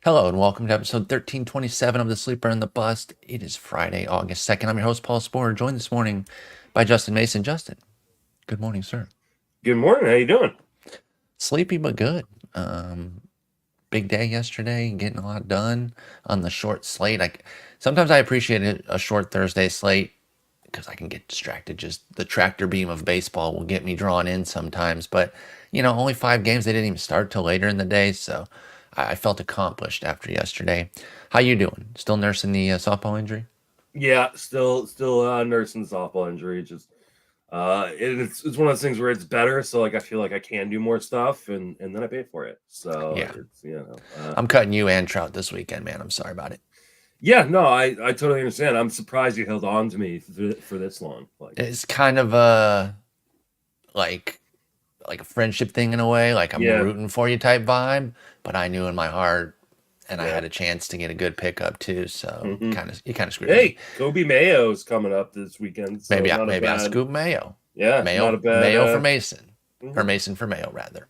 Hello and welcome to episode 1327 of The Sleeper and the Bust. It is Friday, August 2nd. I'm your host, Paul Sporer, joined this morning by Justin Mason. Justin, good morning, sir. Good morning. How you doing? Sleepy but good. Um, Big day yesterday, getting a lot done on the short slate. Sometimes I appreciate a short Thursday slate because I can get distracted. Just the tractor beam of baseball will get me drawn in sometimes. But, only 5 games. They didn't even start till later in the day. So I felt accomplished after yesterday. How you doing? Still nursing the softball injury? Yeah, still nursing softball injury. Just it's one of those things where it's better. So like I feel like I can do more stuff, and then I pay for it. So Yeah. it's I'm cutting you and Trout this weekend, man. I'm sorry about it. yeah. No, I totally understand. I'm surprised you held on to me for this long. Like It's kind of like like a friendship thing in a way, like I'm yeah, rooting for you type vibe, but I knew in my heart and I yeah. had a chance to get a good pickup too, so hmm you kind of screwed me. Hey, Kobe Mayo's coming up this weekend, so not a Maybe I'll bad. scoop Mayo. Yeah, not a bad. Mayo for Mason. Or Mhm. Mason for Mayo rather.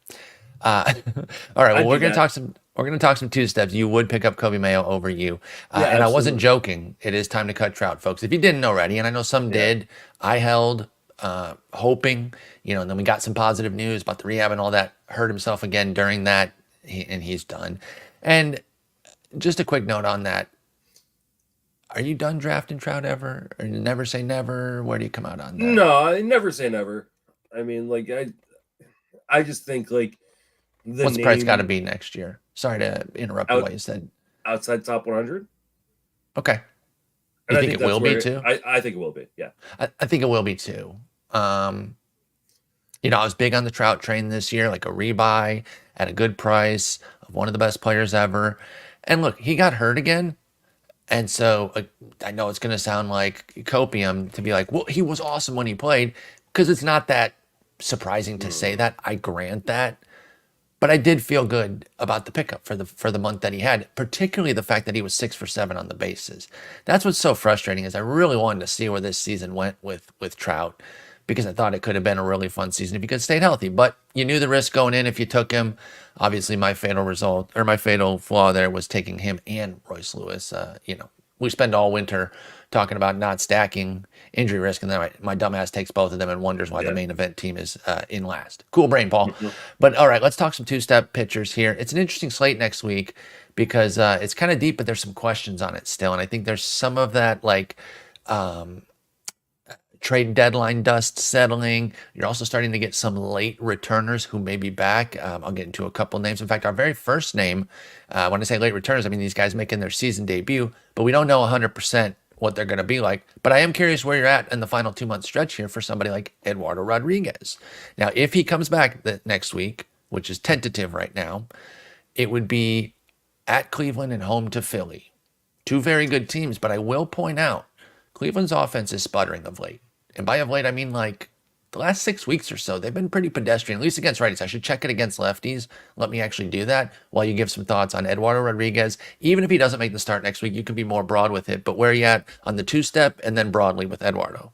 Uh, all right, well I'd do that. we're gonna talk some two steps. You would pick up Kobe Mayo over you. Yeah, And I wasn't absolutely. joking. It is time to cut Trout, folks. If you didn't already, and I know some Yeah. did, I held hoping, and then we got some positive news about the rehab and all that. Hurt himself again during that, and he's done. And just a quick note on that. Are you done drafting Trout ever? Or you never say never? Where do you come out on that? No, I never say never. I mean, like I just think like the What's the price got to name be next year? Sorry to interrupt out what you said. outside top 100, Okay. You and I think think it that's will be where too? I think it will be. Yeah, I think it will be too. Um, I was big on the Trout train this year, like a rebuy at a good price of one of the best players ever. And look, he got hurt again. And so I know it's going to sound like copium to be like, well, he was awesome when he played, because it's not that surprising to say mm. that. I grant that. But I did feel good about the pickup for the month that he had, particularly the fact that he was 6 for 7 on the bases. That's what's so frustrating is I really wanted to see where this season went with Trout, because I thought it could have been a really fun season if he could have stayed healthy. But you knew the risk going in if you took him. Obviously, my fatal flaw there was taking him and Royce Lewis. We spend all winter talking about not stacking injury risk, and then my dumbass takes both of them and wonders why the Yeah. main event team is in last. Cool brain, Paul. But all right, let's talk some two-step pitchers here. It's an interesting slate next week because it's kind of deep, but there's some questions on it still, and I think there's some of that like um, trade deadline dust settling. You're also starting to get some late returners who may be back. I'll get into a couple names. In fact, our very first name, when I say late returners, I mean these guys making their season debut, but we don't know 100% what they're going to be like. But I am curious where you're at in the final 2 month stretch here for somebody like Eduardo Rodriguez. Now, if he comes back next week, which is tentative right now, it would be at Cleveland and home to Philly. Two very good teams, but I will point out Cleveland's offense is sputtering of late. And by of late, I mean like the last 6 weeks or so, they've been pretty pedestrian, at least against righties. I should check it against lefties. Let me actually do that while you give some thoughts on Eduardo Rodriguez. Even if he doesn't make the start next week, you can be more broad with it. But where are you at on the two step and then broadly with Eduardo?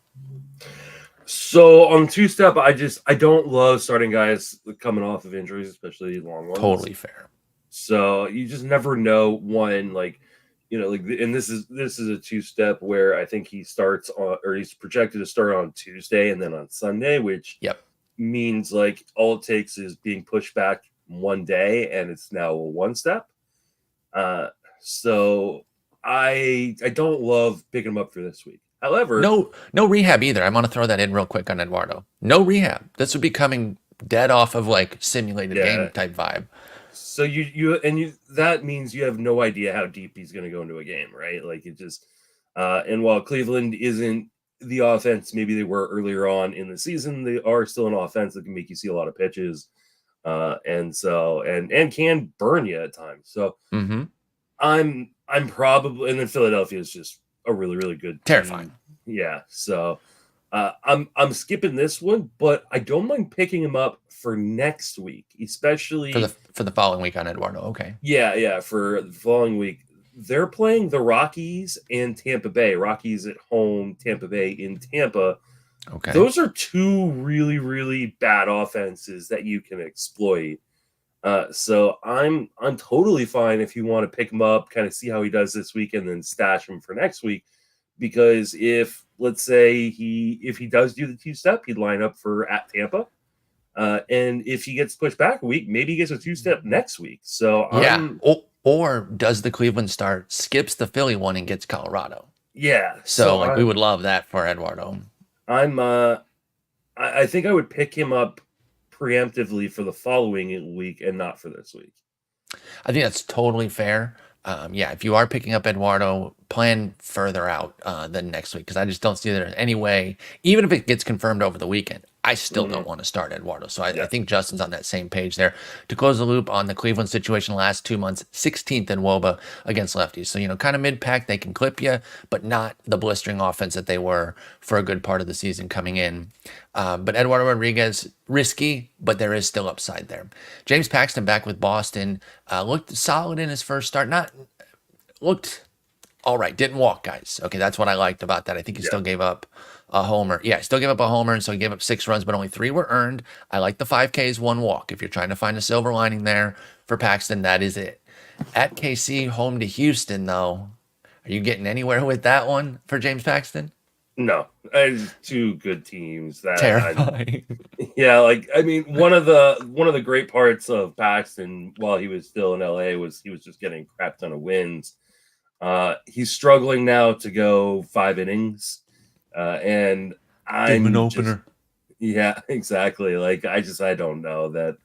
So on two step, I don't love starting guys coming off of injuries, especially long ones. Totally fair. So you just never know one like like and this is a two step where I think he starts on or he's projected to start on Tuesday and then on Sunday, which Yep. means like all it takes is being pushed back one day and it's now a one step. Uh, so I don't love picking him up for this week. However, No rehab either. I want to throw that in real quick on Eduardo. No rehab. This would be coming dead off of like simulated game yeah. type vibe. So you that means you have no idea how deep he's going to go into a game, right? Like it just and while Cleveland isn't the offense maybe they were earlier on in the season, they are still an offense that can make you see a lot of pitches. And can burn you at times. So Mm-hmm. I'm probably and then Philadelphia is just a really really good Terrifying. team. Yeah, so I'm skipping this one, but I don't mind picking him up for next week, especially For the following week on Eduardo. Okay. yeah for the following week. They're playing the Rockies and Tampa Bay. Rockies at home, Tampa Bay in Tampa. Okay. Those are two really really bad offenses that you can exploit. So I'm totally fine if you want to pick him up, kind of see how he does this week, and then stash him for next week. Because if, let's say, if he does do the two step, he'd line up for at Tampa. And if he gets pushed back a week, maybe he gets a two step next week. So Yeah. Or does the Cleveland start, skips the Philly one and gets Colorado. Yeah. So So like we would love that for Eduardo. I'm I think I would pick him up preemptively for the following week and not for this week. I think that's totally fair. Yeah, if you are picking up Eduardo, plan further out than next week because I just don't see there any way, even if it gets confirmed over the weekend, I still Hmm. don't want to start Eduardo. So I Yeah. think Justin's on that same page there. To close the loop on the Cleveland situation, last 2 months, 16th in WOBA against lefties. So, kind of mid-pack, they can clip you, but not the blistering offense that they were for a good part of the season coming in. But Eduardo Rodriguez, risky, but there is still upside there. James Paxton back with Boston, looked solid in his first start. Not looked all right. Didn't walk, guys. Okay, that's what I liked about that. I think he Yeah. still gave up a homer. Yeah, he still gave up a homer, and so he gave up 6 runs, but only 3 were earned. I like the 5Ks, 1 walk. If you're trying to find a silver lining there for Paxton, that is it. At KC, home to Houston, though. Are you getting anywhere with that one for James Paxton? No, two good teams that Terrifying. yeah, like I mean, one of the great parts of Paxton while he was still in LA was he was just getting a crap ton of wins. He's struggling now to go 5 innings, and Game an I'm just opener. yeah, exactly. Like I don't know that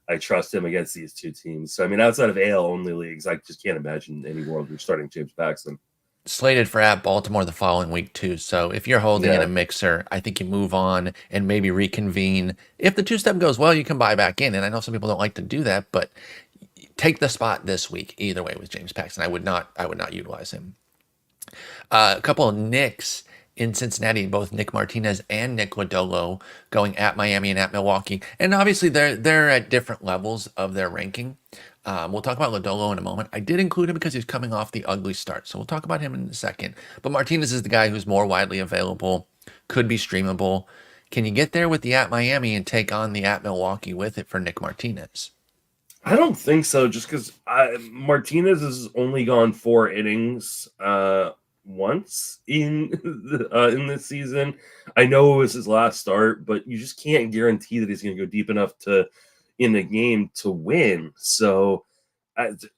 I trust him against these two teams. So I mean, outside of AL only leagues, I just can't imagine any world we're starting James Paxton. Slated for at Baltimore the following week too. So if you're holding in Yeah, a mixer, I think you move on and maybe reconvene. If the two-step goes well, you can buy back in. And I know some people don't like to do that, but take the spot this week either way with James Paxton. I would not utilize him. A couple of Knicks in Cincinnati, both Nick Martinez and Nick Lodolo going at Miami and at Milwaukee. And obviously they're at different levels of their ranking. We'll talk about Lodolo in a moment. I did include him because he's coming off the ugly start. So we'll talk about him in a second. But Martinez is the guy who's more widely available, could be streamable. Can you get there with the at Miami and take on the at Milwaukee with it for Nick Martinez? I don't think so. Just because Martinez has only gone 4 innings once in this season. I know it was his last start, but you just can't guarantee that he's going to go deep enough to in the game to win. So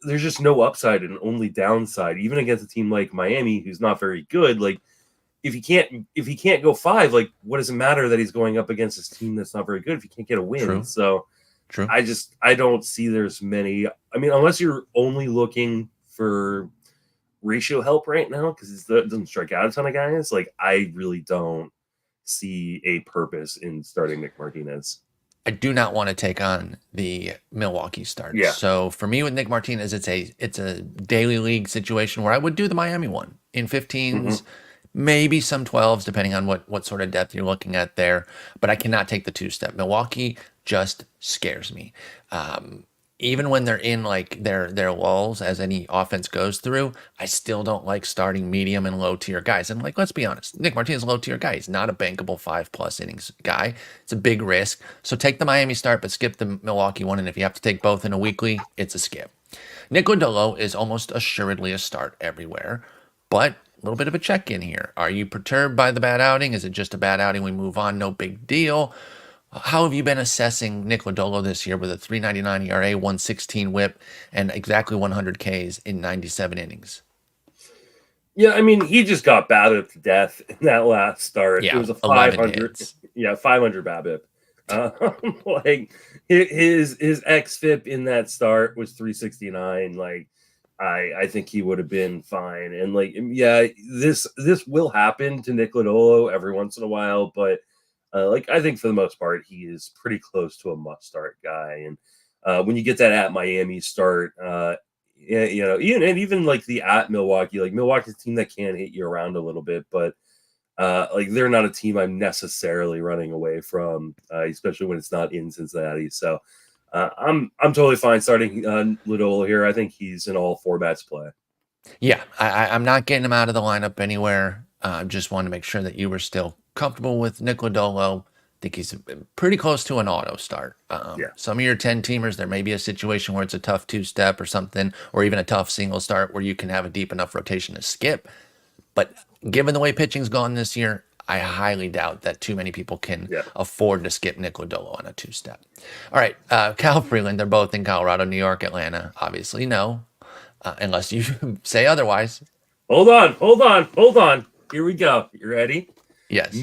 there's just no upside and only downside, even against a team like Miami, who's not very good. Like if he can't go 5, like what does it matter that he's going up against this team that's not very good if he can't get a win? True, So true. I don't see there's many. I mean, unless you're only looking for ratio help right now, because it doesn't strike out a ton of guys. Like I really don't see a purpose in starting Nick Martinez. I do not want to take on the Milwaukee start. Yeah. So for me with Nick Martinez, it's a daily league situation where I would do the Miami one in Hmm. 15s, maybe some 12s, depending on what sort of depth you're looking at there. But I cannot take the two-step. Milwaukee just scares me. Even when they're in like their lulls as any offense goes through, I still don't like starting medium and low tier guys. And like, let's be honest, Nick Martinez is a low tier guy. He's not a bankable 5+ innings guy. It's a big risk. So take the Miami start, but skip the Milwaukee one. And if you have to take both in a weekly, it's a skip. Nick Lodolo is almost assuredly a start everywhere, but a little bit of a check in here. Are you perturbed by the bad outing? Is it just a bad outing? We move on, no big deal. How have you been assessing Nick Lodolo this year with a 3.99 ERA, 116 WHIP, and exactly 100 Ks in 97 innings? Yeah, I mean, he just got battered to death in that last start. It Yeah, was a 11 500, hits. yeah, 500 BABIP. Like his xFIP in that start was 369. Like I think he would have been fine. And like yeah, this will happen to Nick Lodolo every once in a while, but like I think for the most part he is pretty close to a must start guy. And when you get that at Miami start, yeah, even like the at Milwaukee, like Milwaukee's a team that can hit you around a little bit, but like they're not a team I'm necessarily running away from, especially when it's not in Cincinnati. So I'm totally fine starting Lodolo here. I think he's in all formats play. Yeah, I'm not getting him out of the lineup anywhere. Just wanted to make sure that you were still comfortable with Nick Lodolo. think he's pretty close to an auto start. Yeah. Some of your 10 teamers, there may be a situation where it's a tough two step or something, or even a tough single start where you can have a deep enough rotation to skip. But given the way pitching's gone this year, I highly doubt that too many people can Yeah. afford to skip Nick Lodolo on a two step. All right, Cal Freeland, they're both in Colorado, New York, Atlanta. Obviously, no, unless you say otherwise. Hold on, hold on, hold on. Here we go. You ready? Yes.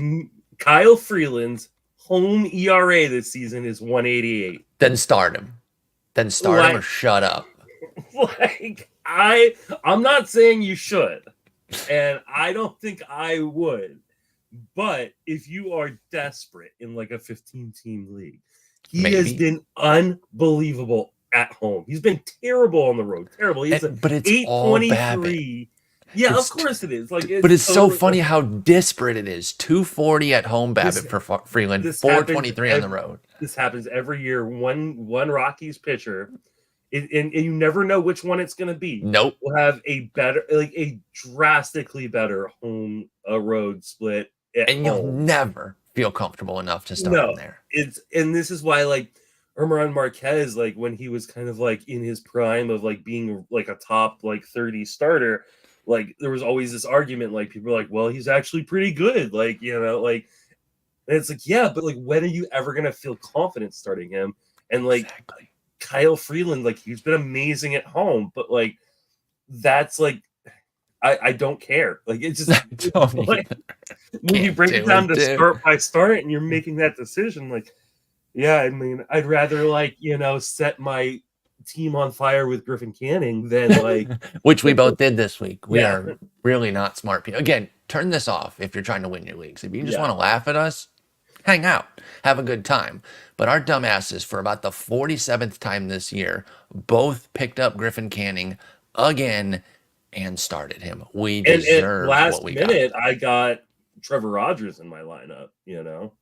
Kyle Freeland's home ERA this season is 188. Then start him. Then start him or shut up. Like I'm not saying you should, and I don't think I would. But if you are desperate in like a 15-team league, he has been unbelievable at home. He's been terrible on the road. Terrible. He's but it's all BABIP. Yeah, of course it is. Like, but it's totally so funny how disparate it is. 240 at home BABIP for Freeland, 423 on the road. This happens every year. One Rockies pitcher, and you never know which one it's going to be. Nope. Will have a better, like a drastically better home road split. And you'll never feel comfortable enough to start him there. And this is why, like, Herman Marquez, like when he was kind of like in his prime of like being like a top like 30 starter, like there was always this argument, like people are like, well, he's actually pretty good, like, you know, like, and it's like, yeah, but like when are you ever gonna feel confident starting him? And like Kyle Freeland, like he's been amazing at home, but like that's like I don't care. Like it's just like, when you break it down to start by start and you're making that decision, like, yeah, I mean, I'd rather like, you know, set my team on fire with Griffin Canning than like which we both did this week. We are really not smart people. Again, turn this off if you're trying to win your leagues. If you just want to laugh at us, hang out, have a good time. But our dumbasses, for about the 47th time this year, both picked up Griffin Canning again and started him. We deserve what we got. Last minute, I got Trevor Rogers in my lineup. You know,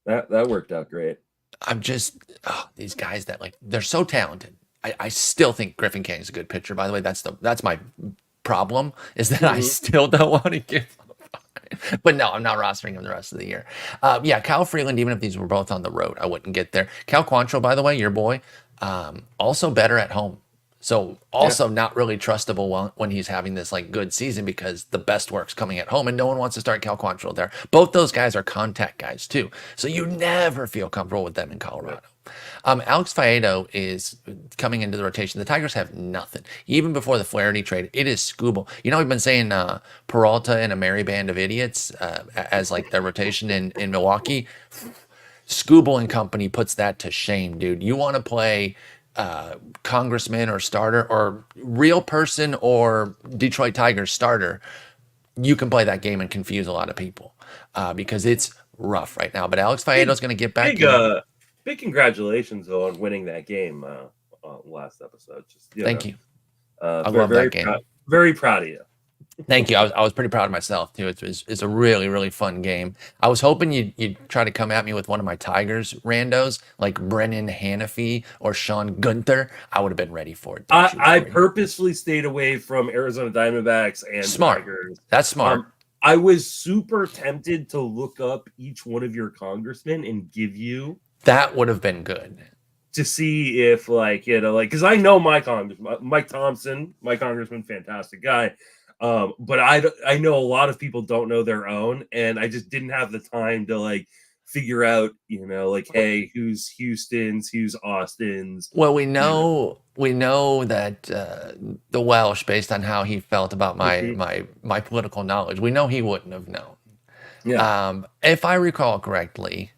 that worked out great. I'm just these guys that like they're so talented. I still think Griffin Canning's a good pitcher. By the way, that's my problem is that I still don't want to give up. But no, I'm not rostering him the rest of the year. Yeah, Kyle Freeland, even if these were both on the road, I wouldn't get there. Cal Quantrill, by the way, your boy, also better at home. So also not really trustable when he's having this like good season because the best work's coming at home and no one wants to start Cal Quantrill there. Both those guys are contact guys too. So you never feel comfortable with them in Colorado. Alex Faedo is coming into the rotation. The Tigers have nothing. Even before the Flaherty trade, it is Scooble. You know, we've been saying Peralta and a merry band of idiots as like their rotation in Milwaukee. Scooble and company puts that to shame, dude. You want to play congressman or starter or real person or Detroit Tigers starter, you can play that game and confuse a lot of people because it's rough right now. But Alex Faedo's going to get back in. Big congratulations on winning that game last episode. Just, Thank you. I love that game. Very proud of you. Thank you. I was pretty proud of myself too. It's a really, really fun game. I was hoping you'd try to come at me with one of my Tigers randos like Brennan Hanafy or Sean Gunther. I would have been ready for it. I purposefully stayed away from Arizona Diamondbacks and Tigers. That's smart. I was super tempted to look up each one of your congressmen and give you. That would have been good. To see if like, you know, like, because I know my congressman, Mike Thompson, my congressman, fantastic guy. But I know a lot of people don't know their own, and I just didn't have the time to like figure out, you know, like, hey, who's Houston's, who's Austin's. Well, we know that the Welsh, based on how he felt about my political knowledge, we know he wouldn't have known. Yeah. If I recall correctly,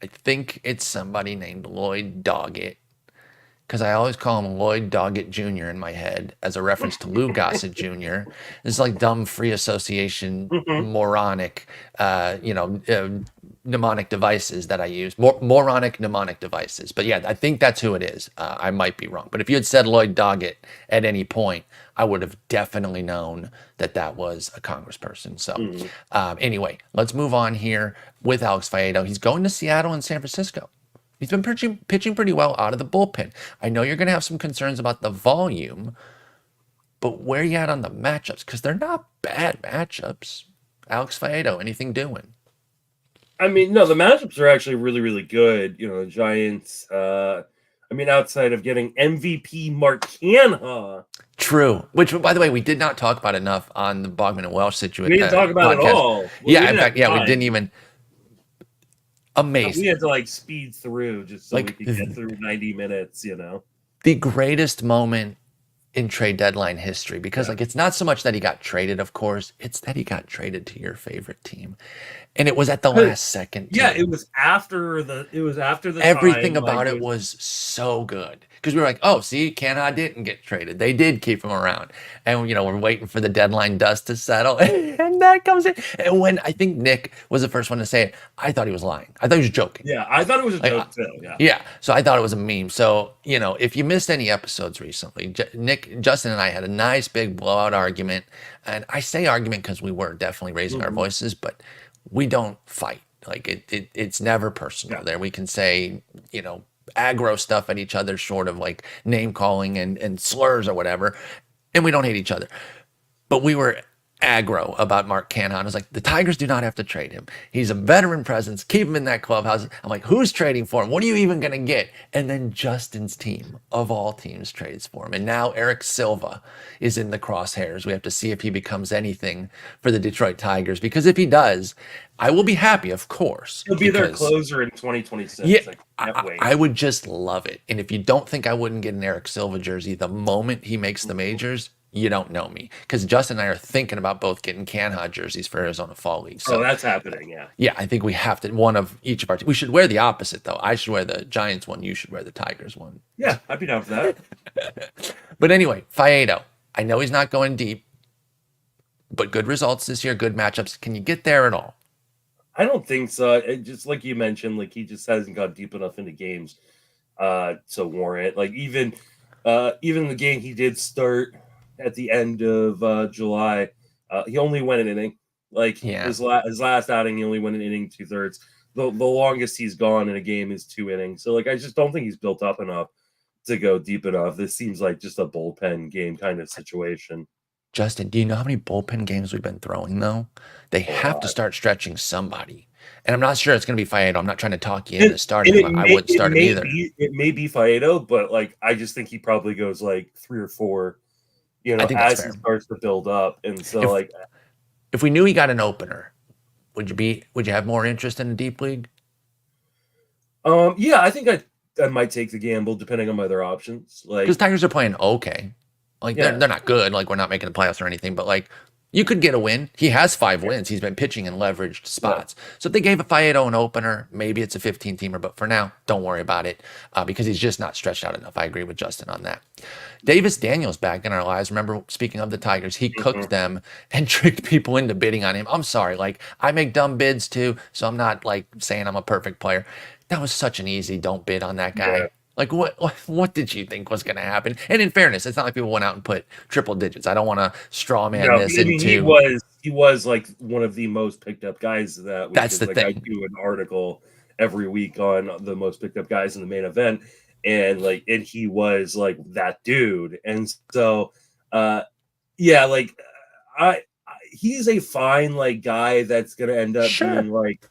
I think it's somebody named Lloyd Doggett. Because I always call him Lloyd Doggett Jr. in my head as a reference to Lou Gossett Jr. It's like dumb free association, moronic, mnemonic devices that I use. Moronic mnemonic devices. But yeah, I think that's who it is. I might be wrong. But if you had said Lloyd Doggett at any point, I would have definitely known that was a congressperson. So anyway, let's move on here with Alex Faedo. He's going to Seattle and San Francisco. He's been pitching pretty well out of the bullpen. I know you're going to have some concerns about the volume, but where are you at on the matchups? Because they're not bad matchups. Alex Faedo, anything doing? I mean, no, the matchups are actually really, really good. You know, the Giants. I mean, outside of getting MVP Mark Canha, True. Which, by the way, we did not talk about enough on the Bogman and Welsh we didn't talk about it podcast. all. We Yeah, in didn't have fact, yeah, we didn't time. even. We Amazing. had to like speed through just so we Like could get through 90 minutes. You know. the greatest moment in trade deadline history, because Yeah. like it's not so much that he got traded, of course, it's that he got traded to your favorite team. And it was at the last second Yeah, too. it was after the. It was after the Everything time. Like about it it was. was so good because we were like, oh, see, Canha didn't get traded. They did keep him around. And, we're waiting for the deadline dust to settle. And that comes in. And when I think Nick was the first one to say it, I thought he was lying. I thought he was joking. Yeah, I thought it was a Like, joke too. Yeah. yeah. So I thought it was a meme. So, if you missed any episodes recently, Justin and I had a nice big blowout argument. And I say argument because we were definitely raising our Mhm. voices, but we don't fight. Like it's never personal Yeah. there. We can say, aggro stuff at each other, short of like name calling and slurs or whatever. And we don't hate each other. But we were aggro about Mark Canha. I was like, the Tigers do not have to trade him. He's a veteran presence. Keep him in that clubhouse. I'm like, who's trading for him? What are you even going to get? And then Justin's team, of all teams, trades for him. And now Eric Silva is in the crosshairs. We have to see if he becomes anything for the Detroit Tigers. Because if he does, I will be happy, of course. He'll be their closer in 2026. Yeah, I can't wait. I would just love it. And if you don't think I wouldn't get an Eric Silva jersey the moment he makes the majors, you don't know me. Because Justin and I are thinking about both getting Canha jerseys for Arizona Fall League. Oh, So that's happening. Yeah. yeah, I think we have to one of each of our. We should wear the opposite though. I should wear the Giants one. You should wear the Tigers one. Yeah, I'd be down for that. But anyway, Faedo. I know he's not going deep, but good results this year. Good matchups. Can you get there at all? I don't think so. Just like you mentioned, like he just hasn't got deep enough into games to warrant. Like even the game he did start at the end of July, he only went an inning. Like Yeah. his last outing, he only went an inning 2/3. The longest he's gone in a game is 2 innings. So like I just don't think he's built up enough to go deep enough. This seems like just a bullpen game kind of situation. Justin, do you know how many bullpen games we've been throwing though? They A have to lot. start stretching somebody. And I'm not sure it's going to be Faedo. I'm not trying to talk you And, into starting him. I wouldn't start him either. it may be Faedo, but like I just think he probably goes like 3 or 4, I think that's as he fair. starts to build up. And so If like if we knew he got an opener, would you have more interest in a deep league? yeah, I think I might take the gamble depending on my other options. Because Like Tigers are playing okay. Like yeah, they're not good. Like we're not making the playoffs or anything, but like you could get a win. He has 5 wins. He's been pitching in leveraged yeah. spots. So if they gave a Faedo an opener, maybe it's a 15-teamer. But for now, don't worry about it because he's just not stretched out enough. I agree with Justin on that. Davis Daniels back in our lives. Remember, speaking of the Tigers, he Mhm. cooked them and tricked people into bidding on him. I'm sorry. Like I make dumb bids too, so I'm not like saying I'm a perfect player. That was such an easy don't bid on that Yeah. guy. Like what did you think was going to happen? And in fairness, it's not like people went out and put triple digits. I don't want to straw man No, this I mean into. he was like one of the most picked up guys that week. That's Because the like I thing. do an article every week on the most picked up guys in the main event, and he was like that dude. And so uh yeah, like he's a fine like guy that's gonna end up Sure. being like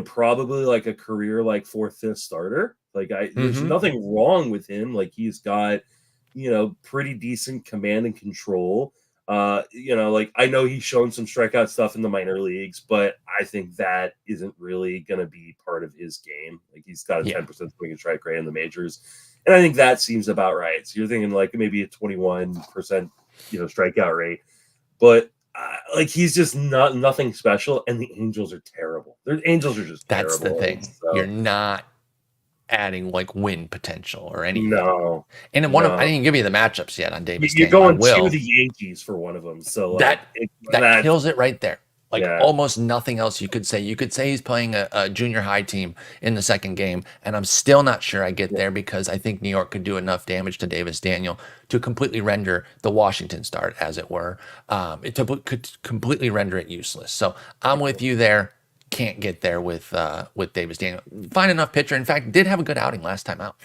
probably like a career like fourth, fifth starter. Like there's Hmm. nothing wrong with him. Like he's got pretty decent command and control. Like I know he's shown some strikeout stuff in the minor leagues, but I think that isn't really gonna be part of his game. Like he's got a Yeah. 10% swing and strike rate in the majors. And I think that seems about right. So you're thinking like maybe a 21%, strikeout rate. But like he's just nothing special, and the Angels are terrible. The Angels are just That's the terrible. thing. You're So not adding like win potential or anything. no, And I no, didn't give you the matchups yet on Davis you're Daniel. I going to will. the Yankees for one of them. So like That it, that that kills it right there. Like yeah, almost nothing else you could say. You could say he's playing a junior high team in the second game, and I'm still not sure I get yeah, there because I think New York could do enough damage to Davis Daniel to completely render the Washington start, as it were, could completely render it useless. So I'm with you there. can't get there with Davis Daniel. Fine enough pitcher. In fact, did have a good outing last time out.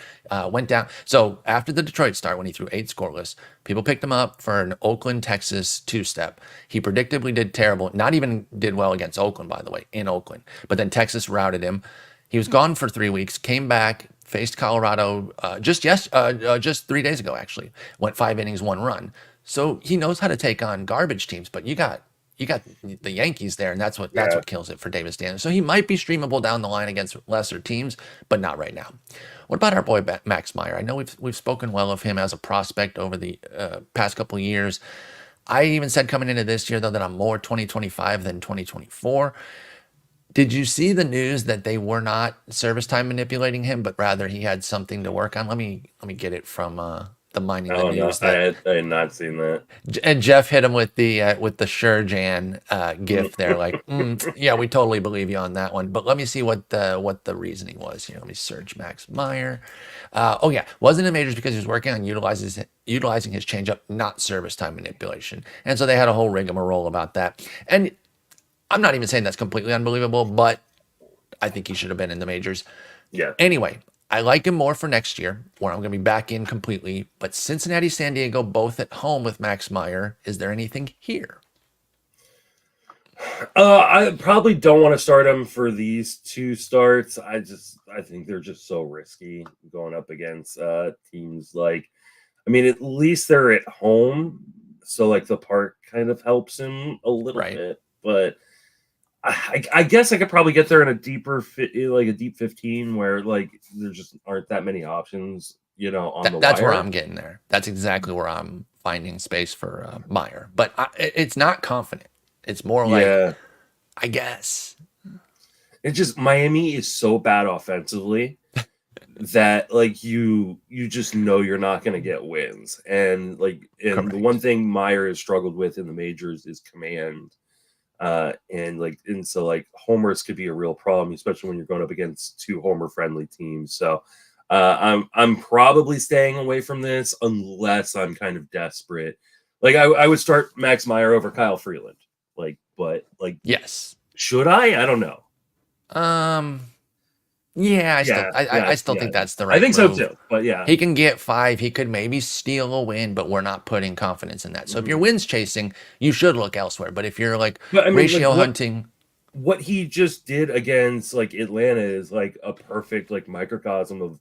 Went down. So after the Detroit start, when he threw 8 scoreless, people picked him up for an Oakland, Texas 2-step. He predictably did terrible. Not even did well against Oakland, by the way, in Oakland. But then Texas routed him. He was gone for 3 weeks. Came back, faced Colorado just 3 days ago. Actually, went 5 innings, 1 run. So he knows how to take on garbage teams. But you got the Yankees there, and that's what kills it for Davis Daniels. So he might be streamable down the line against lesser teams, but not right now. What about our boy Max Meyer? I know we've spoken well of him as a prospect over the past couple of years. I even said coming into this year though that I'm more 2025 than 2024. Did you see the news that they were not service time manipulating him, but rather he had something to work on? Let me get it from the Mining the Oh no, News. I had not seen that. And Jeff hit him with the Sherjan gif there, like, yeah, we totally believe you on that one. But let me see what the reasoning was here. Let me search Max Meyer. Oh yeah, wasn't in majors because he was working on utilizing his changeup, not service time manipulation. And so they had a whole rigmarole about that. And I'm not even saying that's completely unbelievable, but I think he should have been in the majors. Yeah. Anyway, I like him more for next year, where I'm going to be back in completely. But Cincinnati, San Diego, both at home with Max Meyer. Is there anything here? I probably don't want to start him for these 2 starts. I think they're just so risky going up against teams like. I mean, at least they're at home, so like the park kind of helps him a little bit. But I guess I could probably get there in a deeper fit, like a deep 15, where like there just aren't that many options, on the That's wire. where I'm getting there. That's exactly where I'm finding space for Meyer. But it's not confident. It's more like, I guess. It's just Miami is so bad offensively that like you just know you're not going to get wins. And Correct. The one thing Meyer has struggled with in the majors is command. And so homers could be a real problem, especially when you're going up against 2 homer friendly teams. So I'm probably staying away from this unless I'm kind of desperate. Like I would start Max Meyer over Kyle Freeland. Yes. Should I? I don't know. Yeah, I still think that's the right I think move. so too. But yeah, he can get 5. He could maybe steal a win, but we're not putting confidence in that. So if you're wins chasing, you should look elsewhere. But if you're ratio hunting, what he just did against Atlanta is a perfect microcosm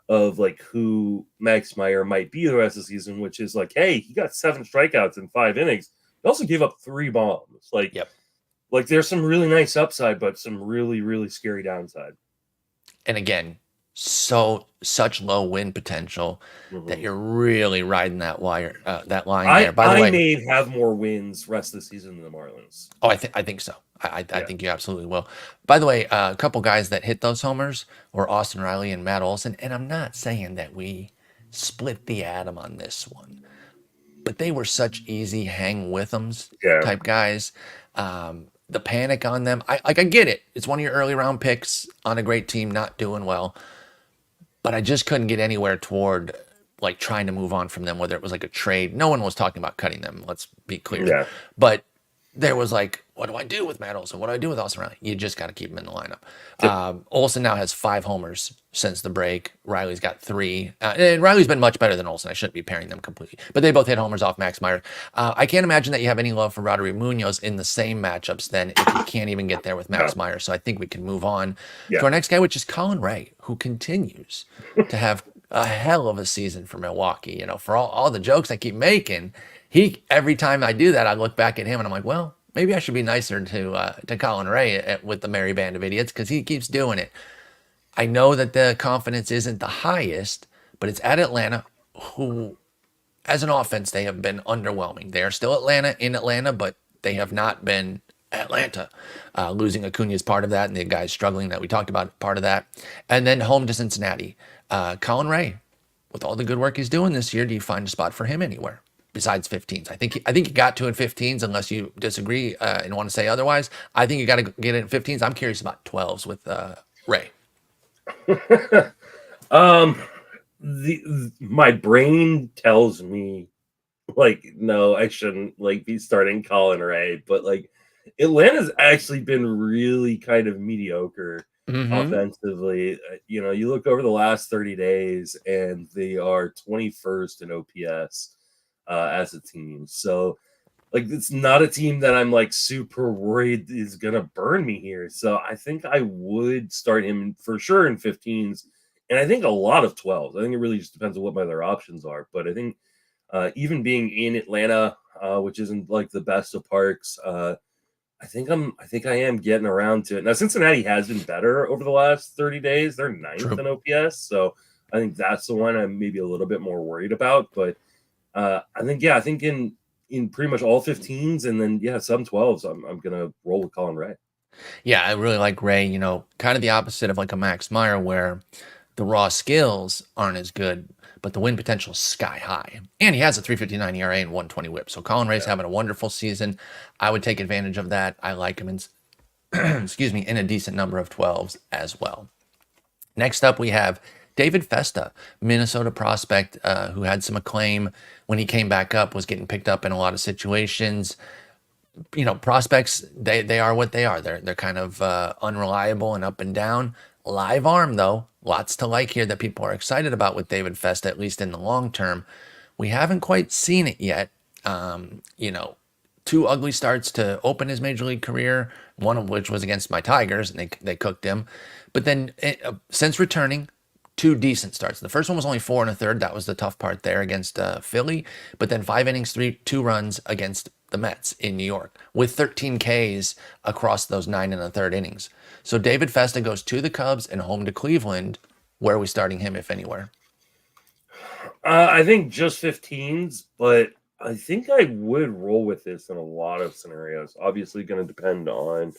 of who Max Meyer might be the rest of the season, which is hey, he got 7 strikeouts in 5 innings. He also gave up 3 bombs. There's some really nice upside, but some really, really scary downside. And again, such low win potential that you're really riding that line there. By the way, I may have more wins rest of the season than the Marlins. Oh, I think so. I think you absolutely will. By the way, a couple guys that hit those homers were Austin Riley and Matt Olson. And I'm not saying that we split the atom on this one, but they were such easy hang with them's type guys. The panic on them, I get it. It's one of your early round picks on a great team, not doing well. But I just couldn't get anywhere toward trying to move on from them, whether it was a trade. No one was talking about cutting them. Let's be clear. Yeah. But there was what do I do with Matt Olson? What do I do with Austin Riley? You just got to keep him in the lineup. Olson now has 5 homers since the break. Riley's got 3. And Riley's been much better than Olson. I shouldn't be pairing them completely. But they both hit homers off Max Meyer. I can't imagine that you have any love for Roderick Munoz in the same matchups then if you can't even get there with Max Meyer. So I think we can move on to our next guy, which is Colin Ray, who continues to have a hell of a season for Milwaukee. For all the jokes I keep making, every time I do that, I look back at him and I'm like, well, maybe I should be nicer to Colin Ray with the merry band of idiots because he keeps doing it. I know that the confidence isn't the highest, but it's at Atlanta, who, as an offense, they have been underwhelming. They are still in Atlanta, but they have not been Atlanta. Losing Acuna is part of that, and the guys struggling that we talked about, part of that. And then home to Cincinnati. Colin Ray, with all the good work he's doing this year, do you find a spot for him anywhere besides 15s? I think he got to in 15s, unless you disagree and want to say otherwise. I think you got to get in 15s. I'm curious about 12s with Ray. My brain tells me no, I shouldn't be starting Colin Ray, but Atlanta's actually been really kind of mediocre Hmm. offensively. You look over the last 30 days, and they are 21st in OPS as a team. So, like, it's not a team that I'm like super worried is gonna burn me here. So I think I would start him for sure in 15s, and I think a lot of 12s. I think it really just depends on what my other options are. But I think even being in Atlanta, which isn't like the best of parks, I think I am getting around to it. Now Cincinnati has been better over the last 30 days. They're ninth True. in OPS, so I think that's the one I'm maybe a little bit more worried about. But I think in pretty much all 15s, and then yeah, some 12s, I'm gonna roll with Colin Ray. Yeah, I really like Ray. Kind of the opposite of like a Max Meyer, where the raw skills aren't as good, but the win potential is sky high. And he has a 3.59 ERA and 120 whip. So Colin Ray's Yeah. having a wonderful season. I would take advantage of that. I like him in, excuse me, in a decent number of 12s as well. Next up, we have David Festa, Minnesota prospect who had some acclaim when he came back up, was getting picked up in a lot of situations. Prospects, they are what they are. They're kind of unreliable and up and down. Live arm though, lots to like here that people are excited about with David Festa, at least in the long term. We haven't quite seen it yet. Um, you know, Two ugly starts to open his major league career, one of which was against my Tigers, and they cooked him. But then since returning, two decent starts. The first one was only 4 1/3. That was the tough part there against Philly. But then 5 innings, 2 runs against the Mets in New York with 13 Ks across those 9 1/3 innings. So David Festa goes to the Cubs and home to Cleveland. Where are we starting him, if anywhere? I think just 15s, but I think I would roll with this in a lot of scenarios. Obviously, going to depend on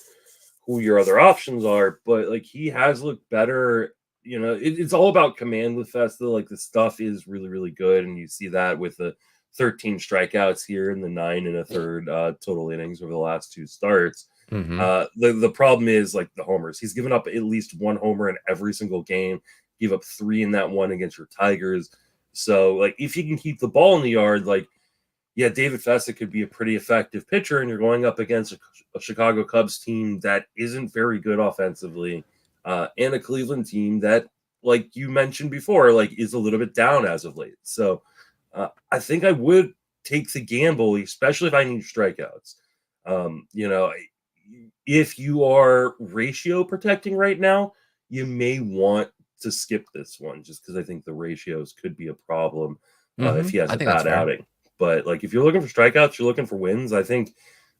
who your other options are, but like he has looked better. It's all about command with Festa. Like the stuff is really, really good, and you see that with the 13 strikeouts here in the 9 1/3 total innings over the last two starts. Mm-hmm. The problem is like the homers. He's given up at least one homer in every single game. Gave up three in that one against your Tigers. So like if he can keep the ball in the yard, like yeah, David Festa could be a pretty effective pitcher, and you're going up against a Chicago Cubs team that isn't very good offensively, and a Cleveland team that, like you mentioned before, like is a little bit down as of late. So I think I would take the gamble, especially if I need strikeouts. You know, if you are ratio protecting right now, you may want to skip this one just because I think the ratios could be a problem if Mm-hmm. he has I a think that's bad fair. outing. But like if you're looking for strikeouts, you're looking for wins. I think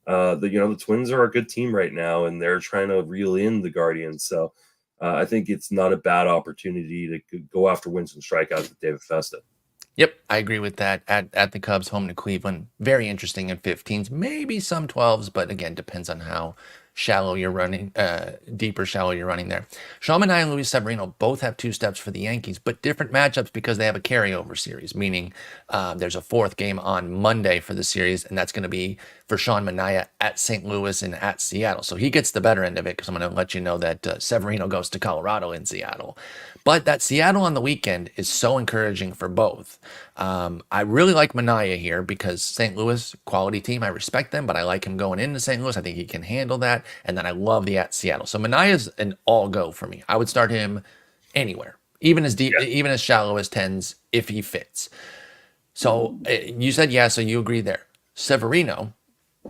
the Twins are a good team right now, and they're trying to reel in the Guardians. So I think it's not a bad opportunity to go after wins and strikeouts with David Festa. Yep, I agree with that. At the Cubs, home to Cleveland, very interesting in 15s, maybe some 12s, but again, depends on how shallow you're running, deep or shallow you're running there. Sean Manaea and Luis Severino both have 2 steps for the Yankees, but different matchups because they have a carryover series, meaning there's a fourth game on Monday for the series, and that's going to be for Sean Manaea at St. Louis and at Seattle. So he gets the better end of it because I'm going to let you know that Severino goes to Colorado in Seattle. But that Seattle on the weekend is so encouraging for both. I really like Manaea here because St. Louis, quality team. I respect them, but I like him going into St. Louis. I think he can handle that. And then I love the at Seattle. So Manaea's an all go for me. I would start him anywhere, even as deep, Yeah. even as shallow as tens if he fits. So you said yeah, so you agree there. Severino,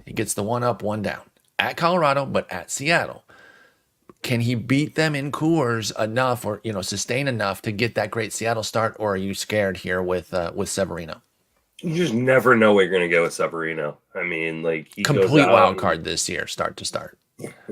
he gets the one up, one down at Colorado, but at Seattle. Can he beat them in Coors enough, or sustain enough to get that great Seattle start? Or are you scared here with Severino? You just never know where you're going to go with Severino. I mean, like he goes Complete out wild and card this year, start to start.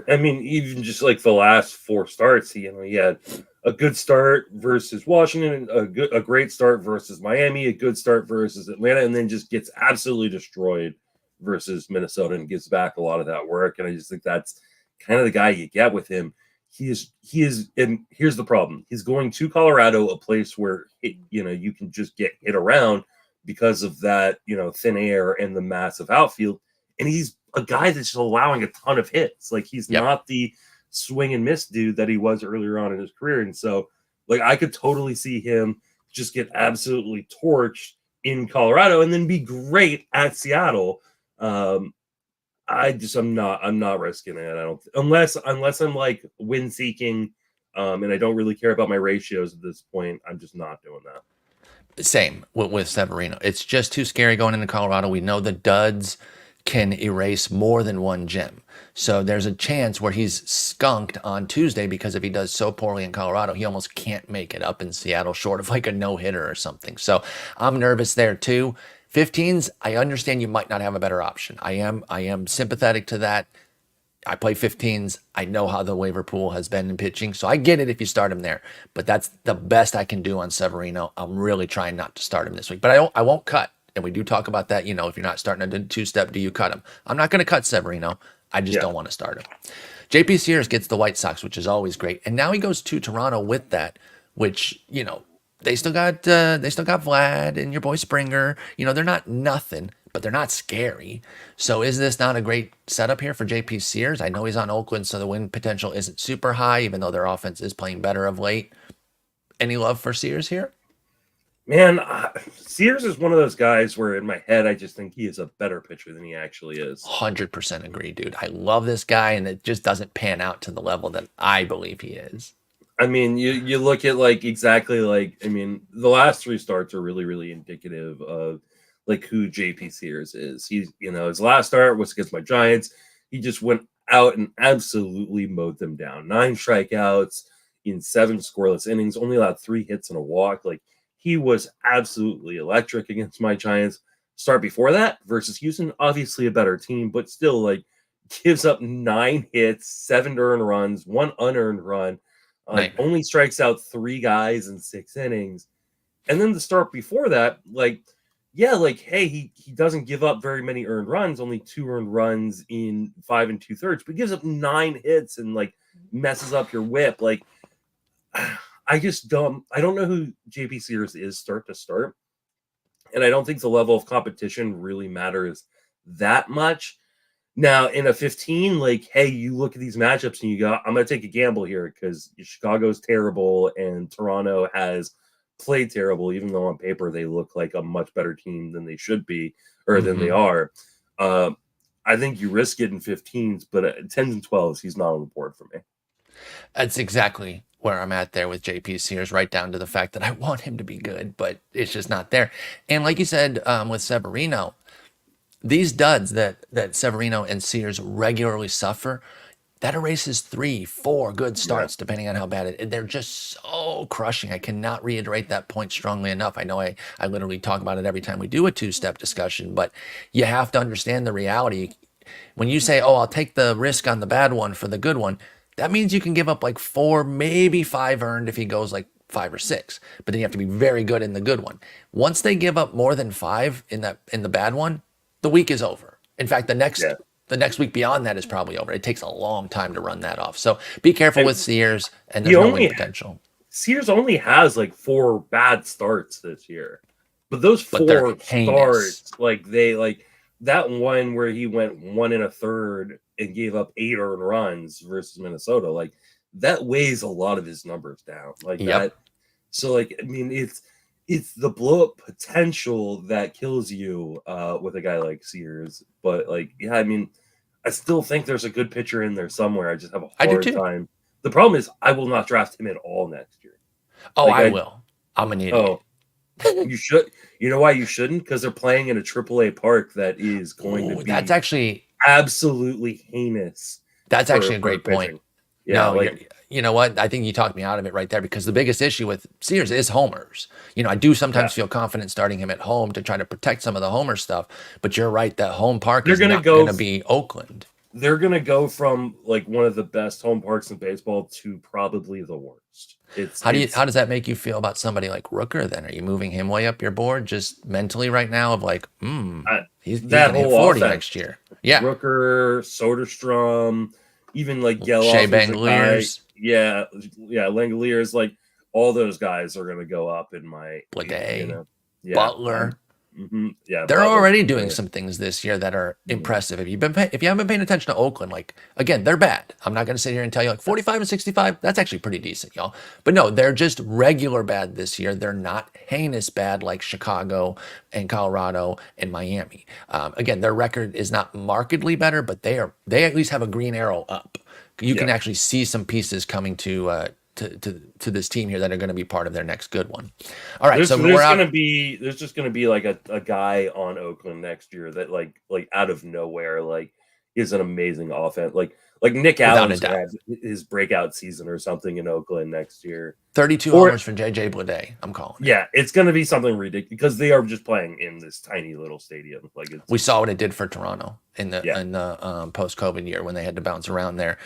I mean, even just like the last four starts, he had a good start versus Washington, a great start versus Miami, a good start versus Atlanta, and then just gets absolutely destroyed versus Minnesota and gives back a lot of that work. And I just think that's kind of the guy you get with him. And here's the problem: he's going to Colorado, a place where you can just get hit around because of that thin air and the massive outfield, and he's a guy that's just allowing a ton of hits. Like he's Yep. not the swing and miss dude that he was earlier on in his career. And so, like, I could totally see him just get absolutely torched in Colorado and then be great at Seattle. Um, I'm not risking it. I don't unless I'm like win seeking, and I don't really care about my ratios at this point. I'm just not doing that. Same with Severino. It's just too scary going into Colorado. We know the duds can erase more than one gem. So there's a chance where he's skunked on Tuesday because if he does so poorly in Colorado, he almost can't make it up in Seattle short of like a no-hitter or something. So I'm nervous there too. 15s, I understand you might not have a better option. I am sympathetic to that. I play 15s. I know how the waiver pool has been in pitching, so I get it if you start him there. But that's the best I can do on Severino. I'm really trying not to start him this week, but I won't cut. And we do talk about that. If you're not starting a two-step, do you cut him? I'm not going to cut Severino. I just don't want to start him. JP Sears gets the White Sox, which is always great, and now he goes to Toronto with that, which they still got Vlad and your boy Springer. They're not nothing, but they're not scary. So is this not a great setup here for JP Sears? I know he's on Oakland, so the win potential isn't super high, even though their offense is playing better of late. Any love for Sears here? Man, Sears is one of those guys where in my head I just think he is a better pitcher than he actually is. 100% agree, dude. I love this guy, and it just doesn't pan out to the level that I believe he is. I mean, you look at the last three starts are really, really indicative of like who JP Sears is. His last start was against my Giants. He just went out and absolutely mowed them down. 9 strikeouts in 7 scoreless innings, only allowed 3 hits and a walk. Like, he was absolutely electric against my Giants. Start before that versus Houston, obviously a better team, but still like gives up 9 hits, 7 earned runs, 1 unearned run. Only strikes out 3 guys in 6 innings. And then the start before that, hey, he doesn't give up very many earned runs, only 2 earned runs in 5 2/3, but gives up 9 hits and messes up your whip. I don't know who JP Sears is start to start. And I don't think the level of competition really matters that much. Now, in a 15, hey, you look at these matchups and you go, I'm going to take a gamble here because Chicago's terrible and Toronto has played terrible, even though on paper they look like a much better team than they should be or than they are. I think you risk it in 15s, but 10s and 12s, he's not on the board for me. That's exactly where I'm at there with JP Sears, right down to the fact that I want him to be good, but it's just not there. And like you said with Severino, these duds that Severino and Sears regularly suffer, that erases 3, 4 good starts, depending on how bad it is. They're just so crushing. I cannot reiterate that point strongly enough. I know I literally talk about it every time we do a two-step discussion, but you have to understand the reality. When you say, oh, I'll take the risk on the bad one for the good one, that means you can give up 4, maybe 5 earned if he goes 5 or 6. But then you have to be very good in the good one. Once they give up more than 5 in the bad one, the week is over. In fact, the next week beyond that is probably over. It takes a long time to run that off. So be careful with Sears, and there's no win potential. Sears only has 4 bad starts this year, but those 4 starts, that one where he went 1 1/3 and gave up 8 earned runs versus Minnesota, that weighs a lot of his numbers down. That. So it's the blow up potential that kills you with a guy like Sears. But I still think there's a good pitcher in there somewhere. I just have a hard time. The problem is I will not draft him at all next year. Oh, I will. I'm an idiot. Oh, you should. You know why you shouldn't? Because they're playing in a AAA park that is going to be. That's actually absolutely heinous. That's actually a great point. Pitching. Yeah, no, you know what? I think you talked me out of it right there because the biggest issue with Sears is homers. I do sometimes feel confident starting him at home to try to protect some of the homer stuff. But you're right, that home park is not going to be Oakland. They're going to go from one of the best home parks in baseball to probably the worst. How does that make you feel about somebody like Rooker then? Are you moving him way up your board just mentally right now of he's going to hit 40 next year? Yeah. Rooker, Soderstrom, even Geloff. Shea Langoliers. Yeah, Langoliers, all those guys are going to go up in my Blade, Butler. Yeah, They're Butler's already doing some things this year that are impressive. If you haven't been paying attention to Oakland, like again, they're bad. I'm not going to sit here and tell you like 45 and 65. That's actually pretty decent, y'all. But no, they're just regular bad this year. They're not heinous bad like Chicago and Colorado and Miami. Again, their record is not markedly better, but they at least have a green arrow up. You can yeah. actually see some pieces coming to this team here that are going to be part of their next good one. All right, so we're out. There's just gonna be like a guy on Oakland next year that like out of nowhere like is an amazing offense. Like Nick Without a Allen's gonna doubt. have his breakout season or something in Oakland next year. 32 Or homers from JJ Bleday. I'm calling it. yeah, it's gonna be something ridiculous because they are just playing in this tiny little stadium. Like it's We saw what it did for Toronto in the yeah. post-COVID year when they had to bounce around there.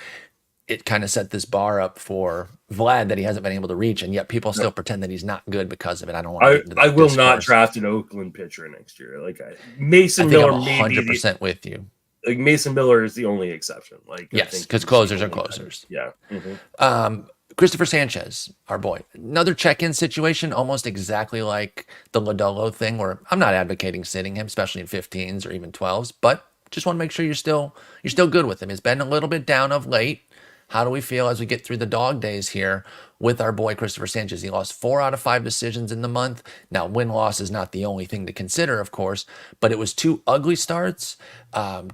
It kind of set this bar up for Vlad that he hasn't been able to reach, and yet people No, still pretend that he's not good because of it. I don't want to get into I that will not discourse. draft an Oakland pitcher next year. I Mason think I'm Miller may be 100% with you. like Mason Miller is the only exception. Like I Yes, think because he's the closers are only guy. closers. Yeah. Christopher Sanchez, our boy. Another check-in situation, almost exactly like the Lodolo thing, where I'm not advocating sitting him, especially in 15s or even 12s, but just want to make sure you're still good with him. He's been a little bit down of late. How do we feel as we get through the dog days here with our boy Christopher Sanchez? He lost 4 out of 5 decisions in the month. Now, win-loss is not the only thing to consider, of course, but it was 2 ugly starts,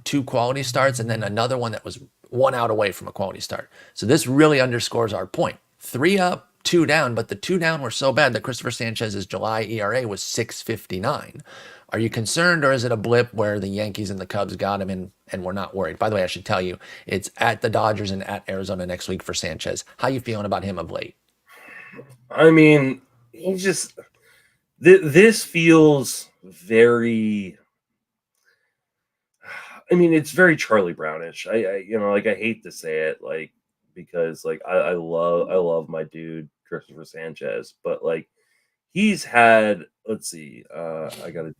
2 quality starts, and then another one that was 1 out away from a quality start. So this really underscores our point. 3 up, 2 down, but the 2 down were so bad that Christopher Sanchez's July ERA was 6.59. Are you concerned, or is it a blip where the Yankees and the Cubs got him and we're not worried? By the way, I should tell you, it's at the Dodgers and at Arizona next week for Sanchez. How you feeling about him of late? I mean, he just this feels very. I mean, it's very Charlie Brownish. Like I hate to say it, like because like I love my dude Christopher Sanchez, but like he's had. Let's see, I gotta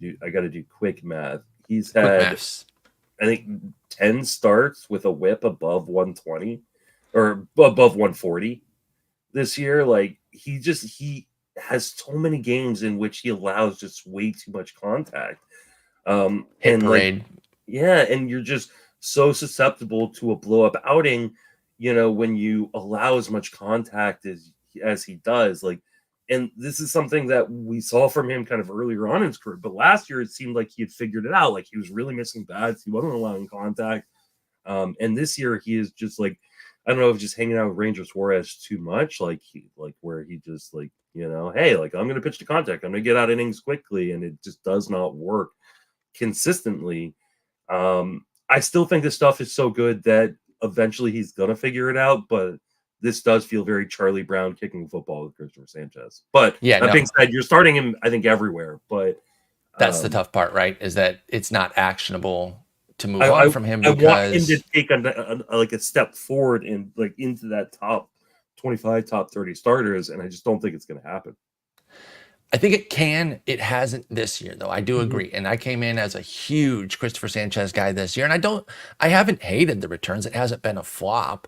do quick math. He's Quick had maths. I think 10 starts with a whip above 120 or above 140 this year. Like he has so many games in which he allows just way too much contact. Hit And like parade. yeah, and you're just so susceptible to a blow up outing, when you allow as much contact as he does. Like, and this is something that we saw from him kind of earlier on in his career. But last year, it seemed like he had figured it out. Like he was really missing bats. He wasn't allowing contact. And this year, he is just like, I don't know if just hanging out with Ranger Suarez too much, where he just hey, like I'm gonna pitch to contact. I'm gonna get out innings quickly, and it just does not work consistently. I still think this stuff is so good that eventually he's gonna figure it out, but this does feel very Charlie Brown kicking football with Christopher Sanchez. But Yeah, that being no, said, you're starting him, I think, everywhere. But that's the um, tough part, right? Is that it's not actionable to I, move on I from him I want him to because take like a step forward and like into that top 25, top 30 starters, and I just don't think it's going to happen. I think it can. It hasn't this year, though. I do Mhm. agree. And I came in as a huge Christopher Sanchez guy this year. And I haven't hated the returns. It hasn't been a flop.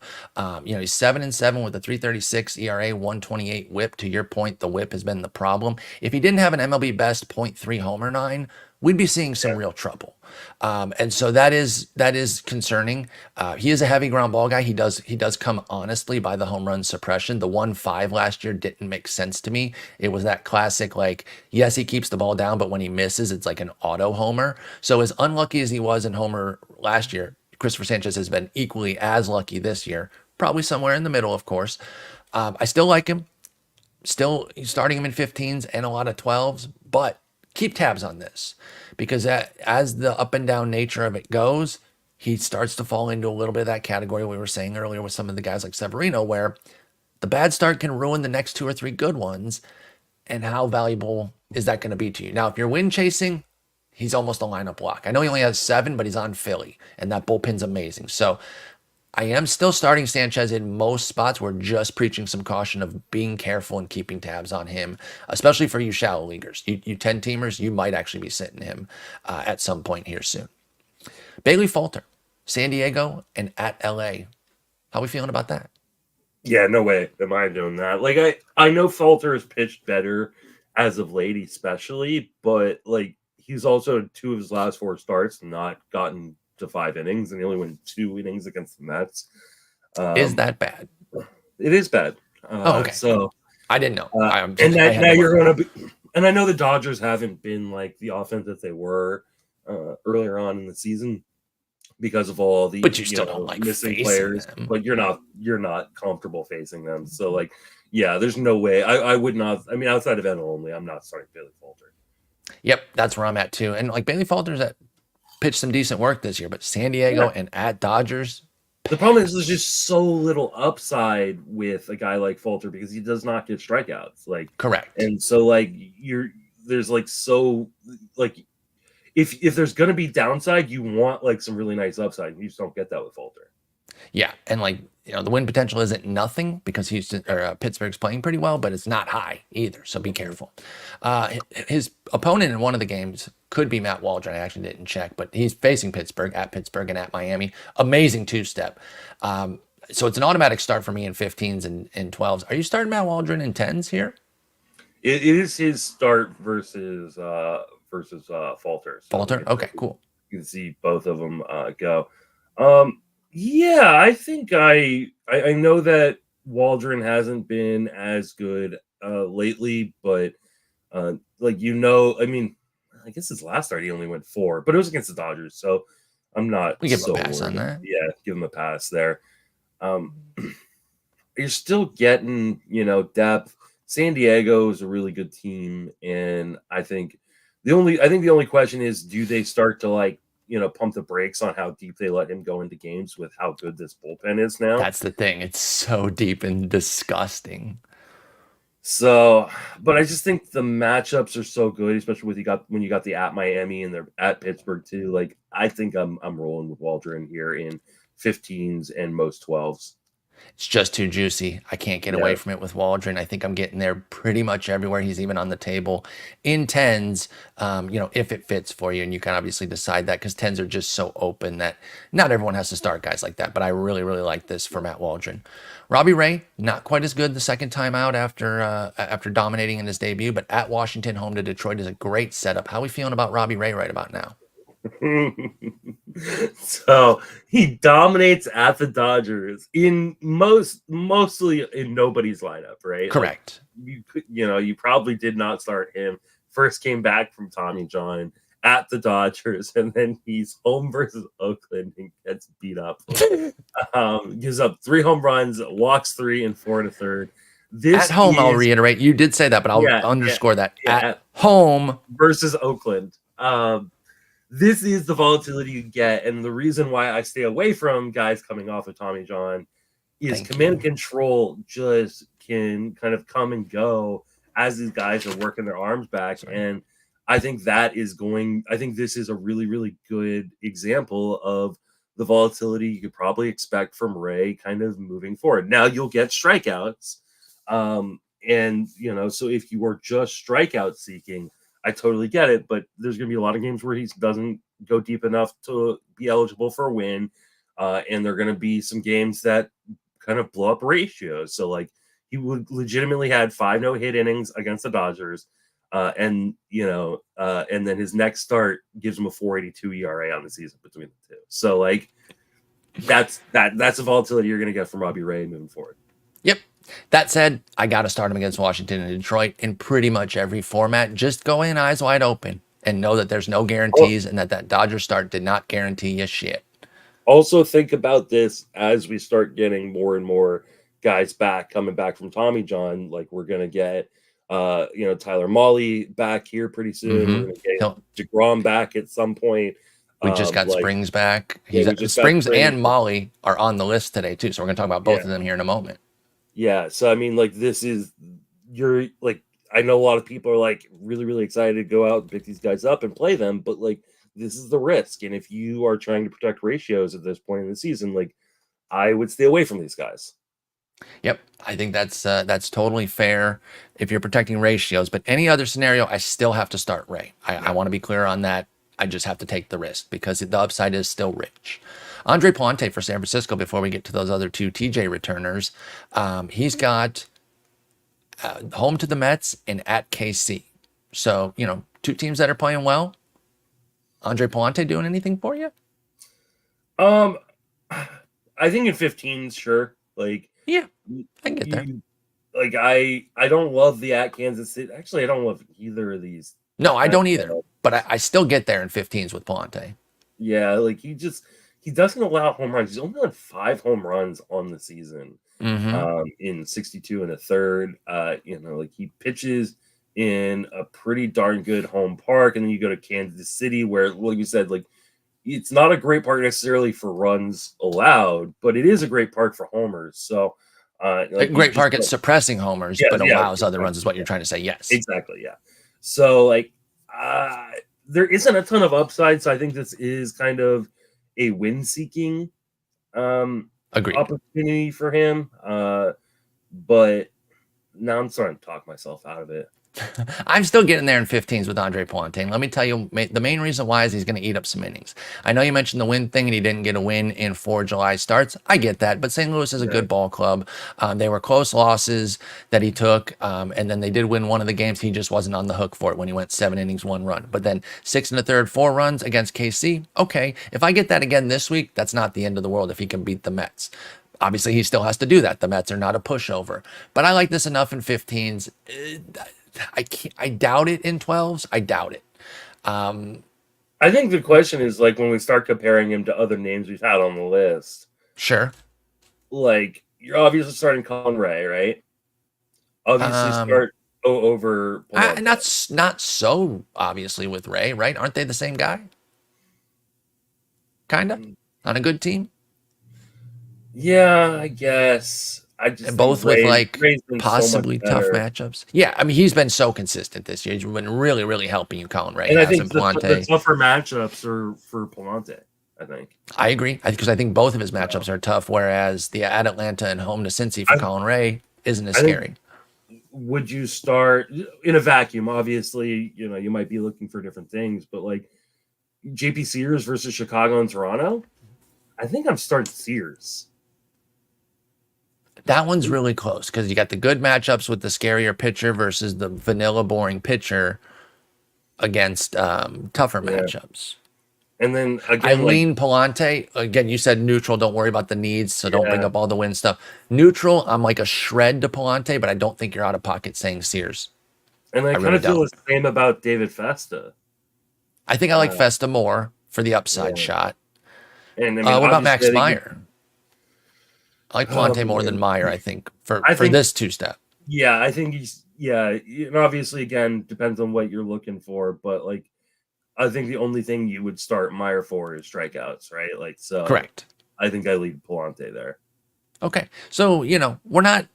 He's 7-7 with a 336 ERA, 128 whip. To your point, the whip has been the problem. If he didn't have an MLB best .3 homer 9, we'd be seeing some Yeah, real trouble. And so that is concerning. He is a heavy ground ball guy. He does come honestly by the home run suppression. The 1-5 last year didn't make sense to me. It was that classic, like, yes, he keeps the ball down, but when he misses, it's like an auto homer. So as unlucky as he was in homer last year, Christopher Sanchez has been equally as lucky this year, probably somewhere in the middle, of course. I still like him. Still starting him in 15s and a lot of 12s, but keep tabs on this because as the up and down nature of it goes, he starts to fall into a little bit of that category we were saying earlier with some of the guys like Severino, where the bad start can ruin the next 2 or 3 good ones. And how valuable is that going to be to you? Now, if you're win chasing, he's almost a lineup lock. I know he only has 7, but he's on Philly, and that bullpen's amazing. So I am still starting Sanchez in most spots. We're just preaching some caution of being careful and keeping tabs on him, especially for you shallow leaguers. You 10 teamers, you might actually be sitting him at some point here soon. Bailey Falter, San Diego and at LA. How are we feeling about that? yeah, no way am I doing that. Like I know Falter has pitched better as of late, especially, but like he's also 2 of his last 4 starts not gotten to 5 innings, and he only went 2 innings against the Mets. Is that bad? It is bad. Oh, okay. So I didn't know. and I now had you're going to be, and I know the Dodgers haven't been like the offense that they were earlier on in the season because of all the but you still don't like missing facing players. them. But you're not comfortable facing them. So like, yeah, there's no way. I would not. I mean, outside of NL only, I'm not starting Bailey Falter. Yep, that's where I'm at too. And like Bailey Falter's at pitched some decent work this year, but San Diego Yeah. and at Dodgers. The problem is there's just so little upside with a guy like Falter because he does not get strikeouts. Like, Correct. and so like there's like so like if there's gonna be downside, you want like some really nice upside. You just don't get that with Falter. Yeah, and like the win potential isn't nothing because Houston or Pittsburgh's playing pretty well, but it's not high either. So be careful. His opponent in one of the games could be Matt Waldron. I actually didn't check, but he's facing Pittsburgh and at Miami. Amazing 2-step. So it's an automatic start for me in 15s and 12s. Are you starting Matt Waldron in 10s here? It is his start versus Falter. So Falter? Okay, cool. You can see both of them go. Yeah, I think I know that Waldron hasn't been as good lately, but like I mean, I guess his last start he only went 4, but it was against the Dodgers, so I'm not We give him so a pass on worried. that. Yeah, give him a pass there. You're still getting depth. San Diego is a really good team, and I think the only question is, do they start to like pump the brakes on how deep they let him go into games with how good this bullpen is now? That's the thing. It's so deep and disgusting. So, but I just think the matchups are so good, especially when you got the at Miami and they're at Pittsburgh too. Like, I think I'm rolling with Waldron here in 15s and most 12s. It's just too juicy. I can't get away from it with Waldron. I think I'm getting there pretty much everywhere. He's even on the table in 10s, if it fits for you. And you can obviously decide that because 10s are just so open that not everyone has to start guys like that. But I really, really like this for Matt Waldron. Robbie Ray, not quite as good the second time out after dominating in his debut, but at Washington, home to Detroit is a great setup. How are we feeling about Robbie Ray right about now? So he dominates at the Dodgers in mostly in nobody's lineup, right? Correct. Like, you probably did not start him. First came back from Tommy John at the Dodgers, and then he's home versus Oakland and gets beat up. Gives up 3 home runs, walks 3 and 4 1/3. At home, I'll reiterate. You did say that, but I'll underscore that. At home versus Oakland. This is the volatility you get, and the reason why I stay away from guys coming off of Tommy John is command and control just can kind of come and go as these guys are working their arms back. And I think this is a really, really good example of the volatility you could probably expect from Ray kind of moving forward. Now you'll get strikeouts. So if you were just strikeout seeking, I totally get it, but there's going to be a lot of games where he doesn't go deep enough to be eligible for a win. And there are going to be some games that kind of blow up ratios. So like he would legitimately had 5 no-hit innings against the Dodgers. And then his next start gives him a 4.82 ERA on the season between the two. So like that's a volatility you're going to get from Robbie Ray moving forward. Yep. That said, I got to start him against Washington and Detroit in pretty much every format. Just go in eyes wide open and know that there's no guarantees and that Dodgers start did not guarantee you shit. Also think about this as we start getting more and more guys coming back from Tommy John. Like we're going to get, Tyler Mahle back here pretty soon. We're going to get DeGrom back at some point. We just got Springs back. Springs and Mahle are on the list today too. So we're going to talk about both of them here in a moment. Yeah, so I mean, like I know a lot of people are like really, really excited to go out and pick these guys up and play them, but like this is the risk. And if you are trying to protect ratios at this point in the season, like I would stay away from these guys. Yep, I think that's totally fair if you're protecting ratios. But any other scenario, I still have to start Ray. I want to be clear on that. I just have to take the risk because the upside is still rich. Andre Ponte for San Francisco, before we get to those other 2 TJ returners, he's got home to the Mets and at KC. So, 2 teams that are playing well. Andre Palante doing anything for you? Um, I think in 15s, sure. Like Yeah, you, I can get there. you like I don't love the at Kansas City. Actually, I don't love either of these No, I don't either, matchups. but I still get there in 15s with Palante. Yeah, like he doesn't allow home runs. He's only had 5 home runs on the season. Mm-hmm. In 62 and a third. Like he pitches in a pretty darn good home park, and then you go to Kansas City, where, like you said, like it's not a great park necessarily for runs allowed, but it is a great park for homers. So, A like you great just park at suppressing homers, yeah, but yeah, allows other runs, is what you're trying to say. Yes. exactly, yeah. So like uh there isn't a ton of upside, so I think this is kind of a win seeking um Agreed. opportunity for him. But now I'm starting to talk myself out of it. I'm still getting there in 15s with Andre Palante. Let me tell you, the main reason why is he's going to eat up some innings. I know you mentioned the win thing, and he didn't get a win in 4 July starts. I get that, but St. Louis is a Yeah. good ball club. They were close losses that he took, and then they did win one of the games. He just wasn't on the hook for it when he went 7 innings, 1 run. But then 6 1/3, 4 runs against KC. Okay, if I get that again this week, that's not the end of the world if he can beat the Mets. Obviously, he still has to do that. The Mets are not a pushover, but I like this enough in 15s. I can't, I doubt it in 12s. I doubt it. Um, I think the question is like when we start comparing him to other names we've had on the list, sure. like you're obviously starting Colin Ray, right? Obviously Um, start over Palante. not so obviously with Ray, right? Aren't they the same guy? Kinda Mm, on a good team, yeah, I guess. I and just think both with like Ray's been so much possibly tough better. matchups. Yeah, I mean he's been so consistent this year. He's been really, really helping you. Colin Ray And I has, think and the Palante. tougher matchups are for Palante, I think. I agree because I think both of his So, matchups are tough. Whereas the at Atlanta and home to Cincy for I Colin Ray isn't as I think scary. would you start in a vacuum? Obviously, you might be looking for different things, but like JP Sears versus Chicago and Toronto, I think I'm starting Sears. That one's really close because you got the good matchups with the scarier pitcher versus the vanilla boring pitcher against tougher Yeah. matchups. And then I again, like, lean Palante. Again, you said neutral. Don't worry about the needs, so don't bring yeah. up all the win stuff. Neutral, I'm like a shred to Palante, but I don't think you're out of pocket saying Sears. And I I kind really of feel don't. the same about David Festa. I think I like Uh, Festa more for the upside yeah. shot. And I mean, What about obviously, Max I think, Meyer? I like oh Palante more than man, Meyer, I think, for, I for think, this two step. yeah, I think and obviously, again, depends on what you're looking for, but like, I think the only thing you would start Meyer for is strikeouts, right? Like, so Correct. I think I leave Palante there. Okay. So, we're not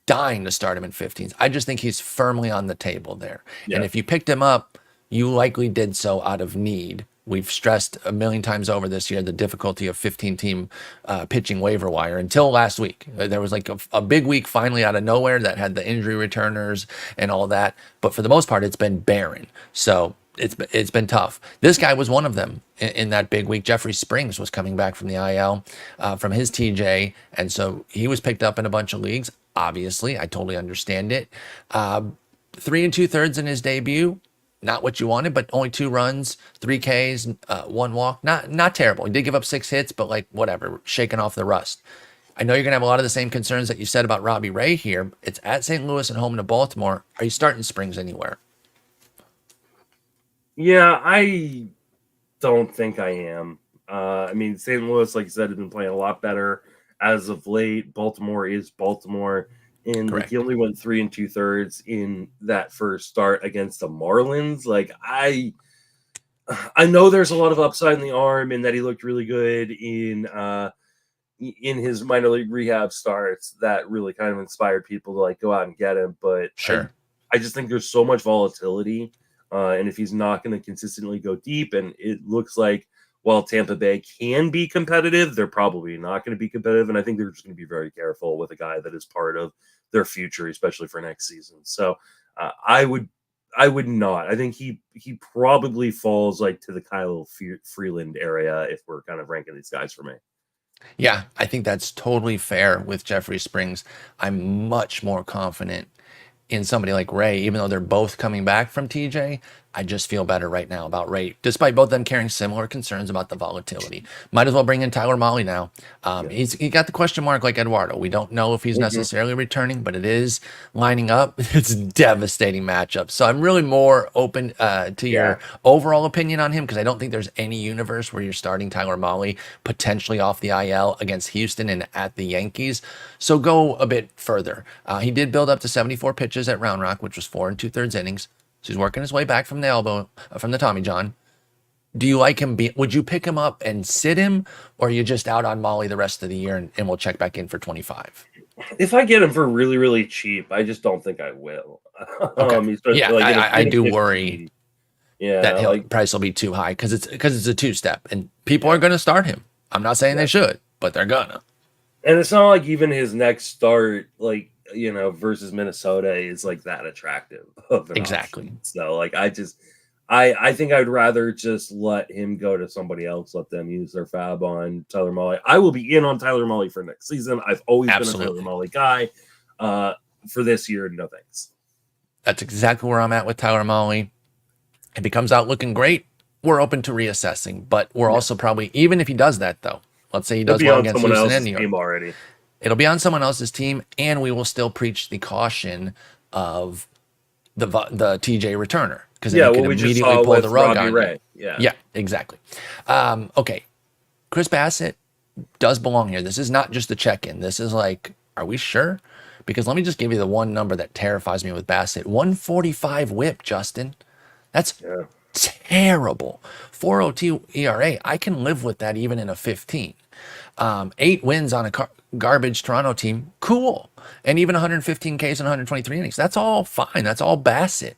dying to start him in 15s. I just think he's firmly on the table there. And Yeah. if you picked him up, you likely did so out of need. We've stressed a million times over this year the difficulty of 15 team pitching waiver wire until last week. There was like a big week finally out of nowhere that had the injury returners and all that. But for the most part, it's been barren. So it's been tough. This guy was one of them in that big week. Jeffrey Springs was coming back from the IL from his TJ, and so he was picked up in a bunch of leagues. Obviously, I totally understand it. 3 2/3 in his debut, not what you wanted, but only 2 runs, 3 Ks, 1 walk. Not terrible. He did give up 6 hits, but like whatever, shaking off the rust. I know you're gonna have a lot of the same concerns that you said about Robbie Ray here. It's at St. Louis and home to Baltimore. Are you starting Springs anywhere? Yeah, I don't think I am. I mean, St. Louis, like you said, has been playing a lot better as of late. Baltimore is Baltimore. And like he Correct. only went 3 2/3 in that first start against the Marlins. Like I know there's a lot of upside in the arm and that he looked really good in his minor league rehab starts that really kind of inspired people to like go out and get him. But Sure. I just think there's so much volatility. And if he's not going to consistently go deep, and it looks like while Tampa Bay can be competitive, they're probably not going to be competitive. And I think they're just going to be very careful with a guy that is part of their future, especially for next season. So uh, I would I would not. I think he probably falls like to the Kyle Freeland area if we're kind of ranking these guys for me. Yeah, I think that's totally fair with Jeffrey Springs. I'm much more confident in somebody like Ray, even though they're both coming back from TJ. I just feel better right now about Ray, despite both them carrying similar concerns about the volatility. Might as well bring in Tyler Mahle now. Yeah. He got the question mark like Eduardo. We don't know if he's Mhm. necessarily returning, but it is lining up. It's a devastating matchup. So I'm really more open to Yeah. your overall opinion on him because I don't think there's any universe where you're starting Tyler Mahle potentially off the IL against Houston and at the Yankees. So go a bit further. He did build up to 74 pitches at Round Rock, which was 4 2/3 innings. So he's working his way back from the elbow, from the Tommy John. Do you like him? Would you pick him up and sit him, or are you just out on Molly the rest of the year and we'll check back in for 25? If I get him for really, really cheap, I just don't think I will. Okay. Especially Yeah, like I in a do worry 15. Yeah, that he'll like price will be too high because it's a two-step and people are yeah, going to start him. I'm not saying yeah. they should, but they're gonna. And it's not like even his next start, like, versus Minnesota is like that attractive of an Exactly. option. So like I think I'd rather just let him go to somebody else, let them use their fab on Tyler Mahle. I will be in on Tyler Mahle for next season. I've always been a Tyler Absolutely. Mahle guy. For this year, no thanks. That's exactly where I'm at with Tyler Molly. If he comes out looking great, we're open to reassessing. But we're Yeah. also probably, even if he does that though, let's say he He'll does be well on against someone Houston and else's New York, team already. it'll be on someone else's team, and we will still preach the caution of the TJ returner because then Yeah, he what could we just immediately saw pull the with rug Robbie on you. Ray. Yeah. Yeah, exactly. Okay, Chris Bassett does belong here. This is not just a check-in. This is like, are we sure? Because let me just give you the one number that terrifies me with Bassett: 145 WHIP, Justin. That's Yeah. terrible. 402 ERA. I can live with that even in a 15. 8 wins on a garbage Toronto team. Cool. And even 115 Ks and 123 innings. That's all fine. That's all Bassett.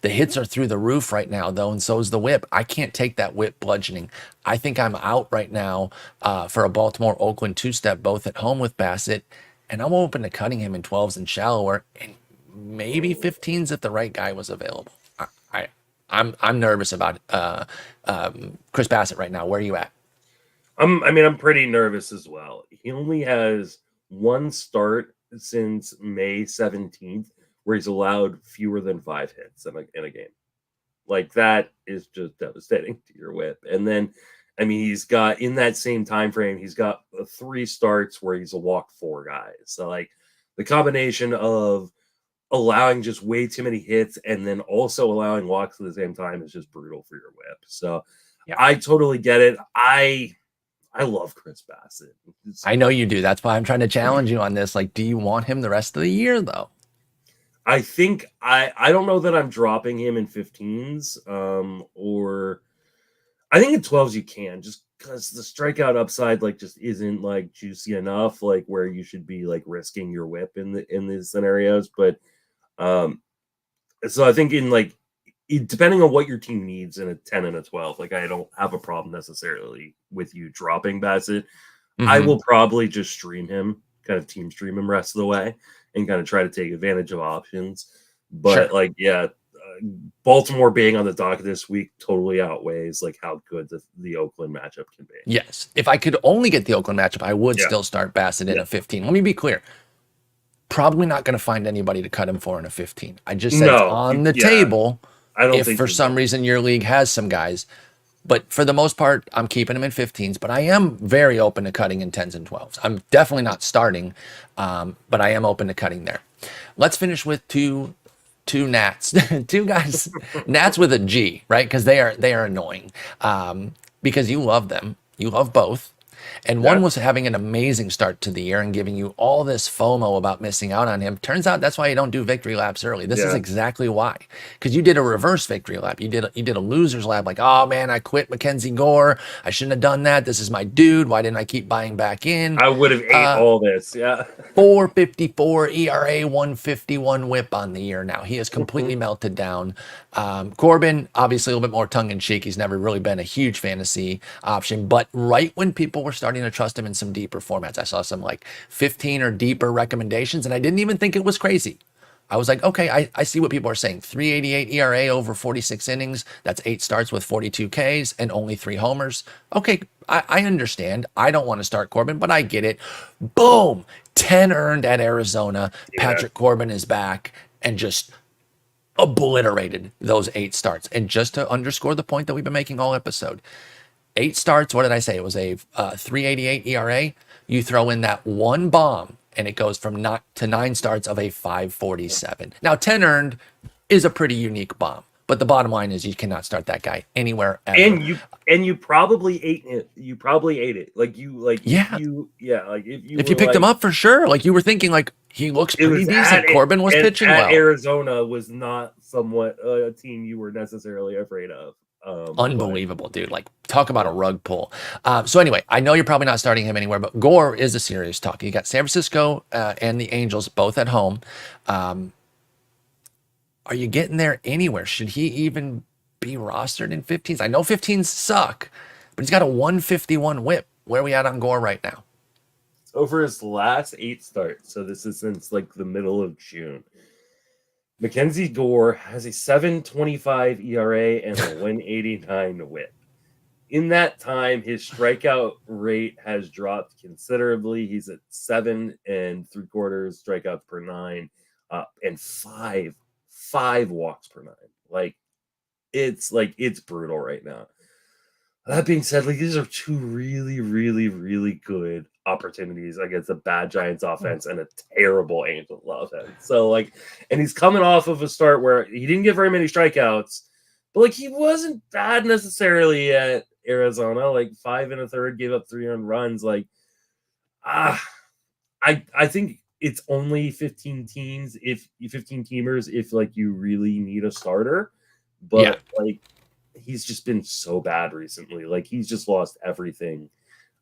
The hits are through the roof right now, though, and so is the whip. I can't take that whip bludgeoning. I think I'm out right now for a Baltimore Oakland two-step, both at home with Bassett, and I'm open to cutting him in 12s and shallower, and maybe 15s if the right guy was available. I, I'm nervous about Chris Bassett right now. Where are you at? I'm pretty nervous as well. He only has one start since May 17th where he's allowed fewer than 5 hits in a game. Like that is just devastating to your whip. And then he's got in that same time frame, he's got 3 starts where he's walked 4 guys. So like the combination of allowing just way too many hits and then also allowing walks at the same time is just brutal for your whip. So Yeah, I totally get it. I love Chris Bassett. I know you do. That's why I'm trying to challenge you on this. Like, do you want him the rest of the year, though? I think I don't know that I'm dropping him in 15s, or I think in 12s you can, just because the strikeout upside like just isn't like juicy enough, like where you should be like risking your whip in these scenarios. But um, so I think in like depending on what your team needs in a 10 and a 12, like I don't have a problem necessarily with you dropping Bassett. I Mm-hmm. will probably just stream him, kind of team stream him rest of the way, and kind of try to take advantage of options. But Sure. like, yeah, Baltimore being on the docket this week totally outweighs like how good the Oakland matchup can be. Yes. If I could only get the Oakland matchup, I would Yeah, still start Bassett in yeah. a 15. Let me be clear. Probably not going to find anybody to cut him for in a 15. I just said it's No, on the yeah, table I don't if think for you some will. reason your league has some guys. But for the most part, I'm keeping him in 15s. But I am very open to cutting in 10s and 12s. I'm definitely not starting, but I am open to cutting there. Let's finish with two Nats, two guys, Nats with a G, right? Because they are annoying. Because you love them, you love both, and Yeah, one was having an amazing start to the year and giving you all this FOMO about missing out on him. Turns out that's why you don't do victory laps early. This is yeah. exactly why. Because you did a reverse victory lap. You did a loser's lap, like, oh man, I quit Mackenzie Gore. I shouldn't have done that. This is my dude. Why didn't I keep buying back in? I would have ate Uh, all this. Yeah. 454 ERA, 151 whip on the year now. He has completely melted down. Corbin, obviously a little bit more tongue in cheek. He's never really been a huge fantasy option, but right when people were starting to trust him in some deeper formats, I saw some like 15 or deeper recommendations, and I didn't even think it was crazy. I was like, okay, I see what people are saying. 388 ERA over 46 innings. That's 8 starts with 42 Ks and only 3 homers. Okay, I understand. I don't want to start Corbin, but I get it. Boom! 10 earned at Arizona. Yeah. Patrick Corbin is back and just obliterated those 8 starts. And just to underscore the point that we've been making all episode, 8 starts, what did I say? It was a 388 ERA. You throw in that one bomb, and it goes from not to 9 starts of a 547. Now, 10 earned is a pretty unique bomb, but the bottom line is you cannot start that guy anywhere ever. And you probably ate it. You probably ate it. Like Yeah. Like if you picked him up for sure, like you were thinking, like he looks pretty decent. Corbin was pitching well. Arizona was not somewhat a team you were necessarily afraid of. Unbelievable, dude. Like, talk about a rug pull. So anyway, I know you're probably not starting him anywhere, but Gore is a serious talk. You got San Francisco and the Angels both at home. Are you getting there anywhere? Should he even be rostered in 15s? I know 15s suck, but he's got a 151 whip. Where are we at on Gore right now? Over his last 8 starts, so this is since like the middle of June, Mackenzie Gore has a 7.25 ERA and a 189 whip. In that time, his strikeout rate has dropped considerably. He's at 7 3/4 strikeouts per 9, and five walks per 9. Like it's brutal right now. That being said, like these are 2 really, really, really good opportunities against a bad Giants offense and a terrible Angels offense. So like, and he's coming off of a start where he didn't get very many strikeouts, but like he wasn't bad necessarily at Arizona. Like 5 1/3, gave up 3 runs. Like, I think it's only 15 teams if 15 teamers if like you really need a starter, but like he's just been so bad recently. Like he's just lost everything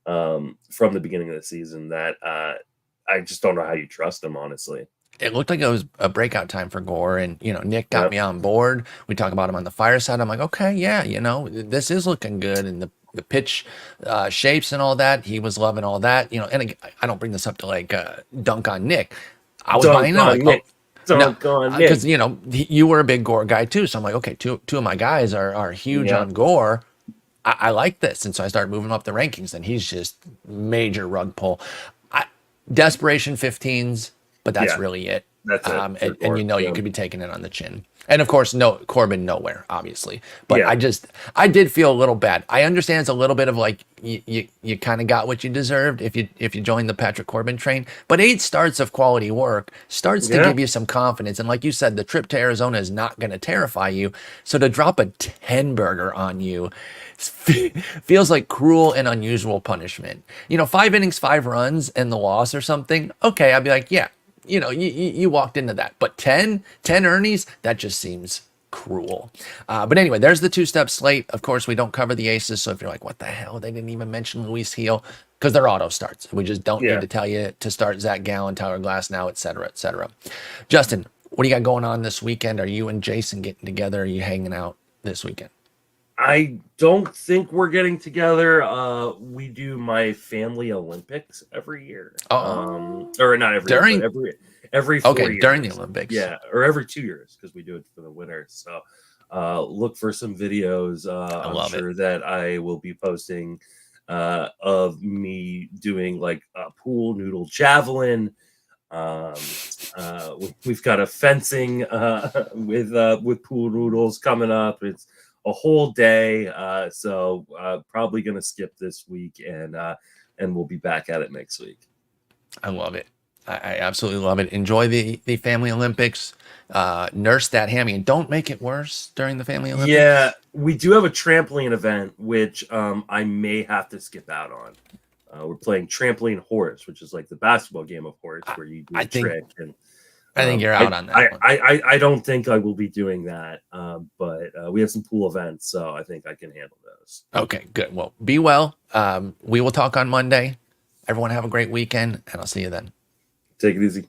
from the beginning of the season that I just don't know how you trust him, honestly. It looked like it was a breakout time for Gore, and Nick got me on board. We talk about him on the fireside. I'm like, okay, yeah, this is looking good, and the pitch shapes and all that. He was loving all that, and I don't bring this up to like dunk on Nick. I was buying it. Because you were a big Gore guy too, so I'm like, okay, two of my guys are huge on Gore. I like this, and so I started moving up the rankings, and he's just major rug pull. Desperation 15s, but that's really it. That's it. And you could be taking it on the chin. And of course, Corbin nowhere, obviously. But I did feel a little bad. I understand it's a little bit of like you kind of got what you deserved if you joined the Patrick Corbin train. But 8 starts of quality work starts to give you some confidence. And like you said, the trip to Arizona is not going to terrify you. So to drop a 10 burger on you feels like cruel and unusual punishment. 5 innings, 5 runs, and the loss or something. Okay, I'd be like, yeah. You walked into that, but 10 earnings, that just seems cruel. But anyway, there's the 2-step slate. Of course, we don't cover the aces. So if you're like, what the hell? They didn't even mention Luis Heel, because they're auto starts. We just don't need to tell you to start Zach Gallen, Tyler Glass now, et cetera, et cetera. Justin, what do you got going on this weekend? Are you and Jason getting together? Are you hanging out this weekend? I don't think we're getting together. We do my family Olympics every year. Or not every year, but every 4 years. During the Olympics. Yeah, or every 2 years because we do it for the winter. So look for some videos. I'm sure that I will be posting of me doing like a pool noodle javelin. We've got a fencing with pool noodles coming up. It's a whole day, so probably gonna skip this week, and we'll be back at it next week. I love it. I absolutely love it. Enjoy the family Olympics. Nurse that hammy, and don't make it worse during the family Olympics. Yeah, we do have a trampoline event, which I may have to skip out on. We're playing trampoline horse, which is like the basketball game of horse, where you do a trick. And I think you're out on that. I don't think I will be doing that, but we have some pool events, so I think I can handle those. Okay, good. Well, be well. We will talk on Monday. Everyone have a great weekend, and I'll see you then. Take it easy.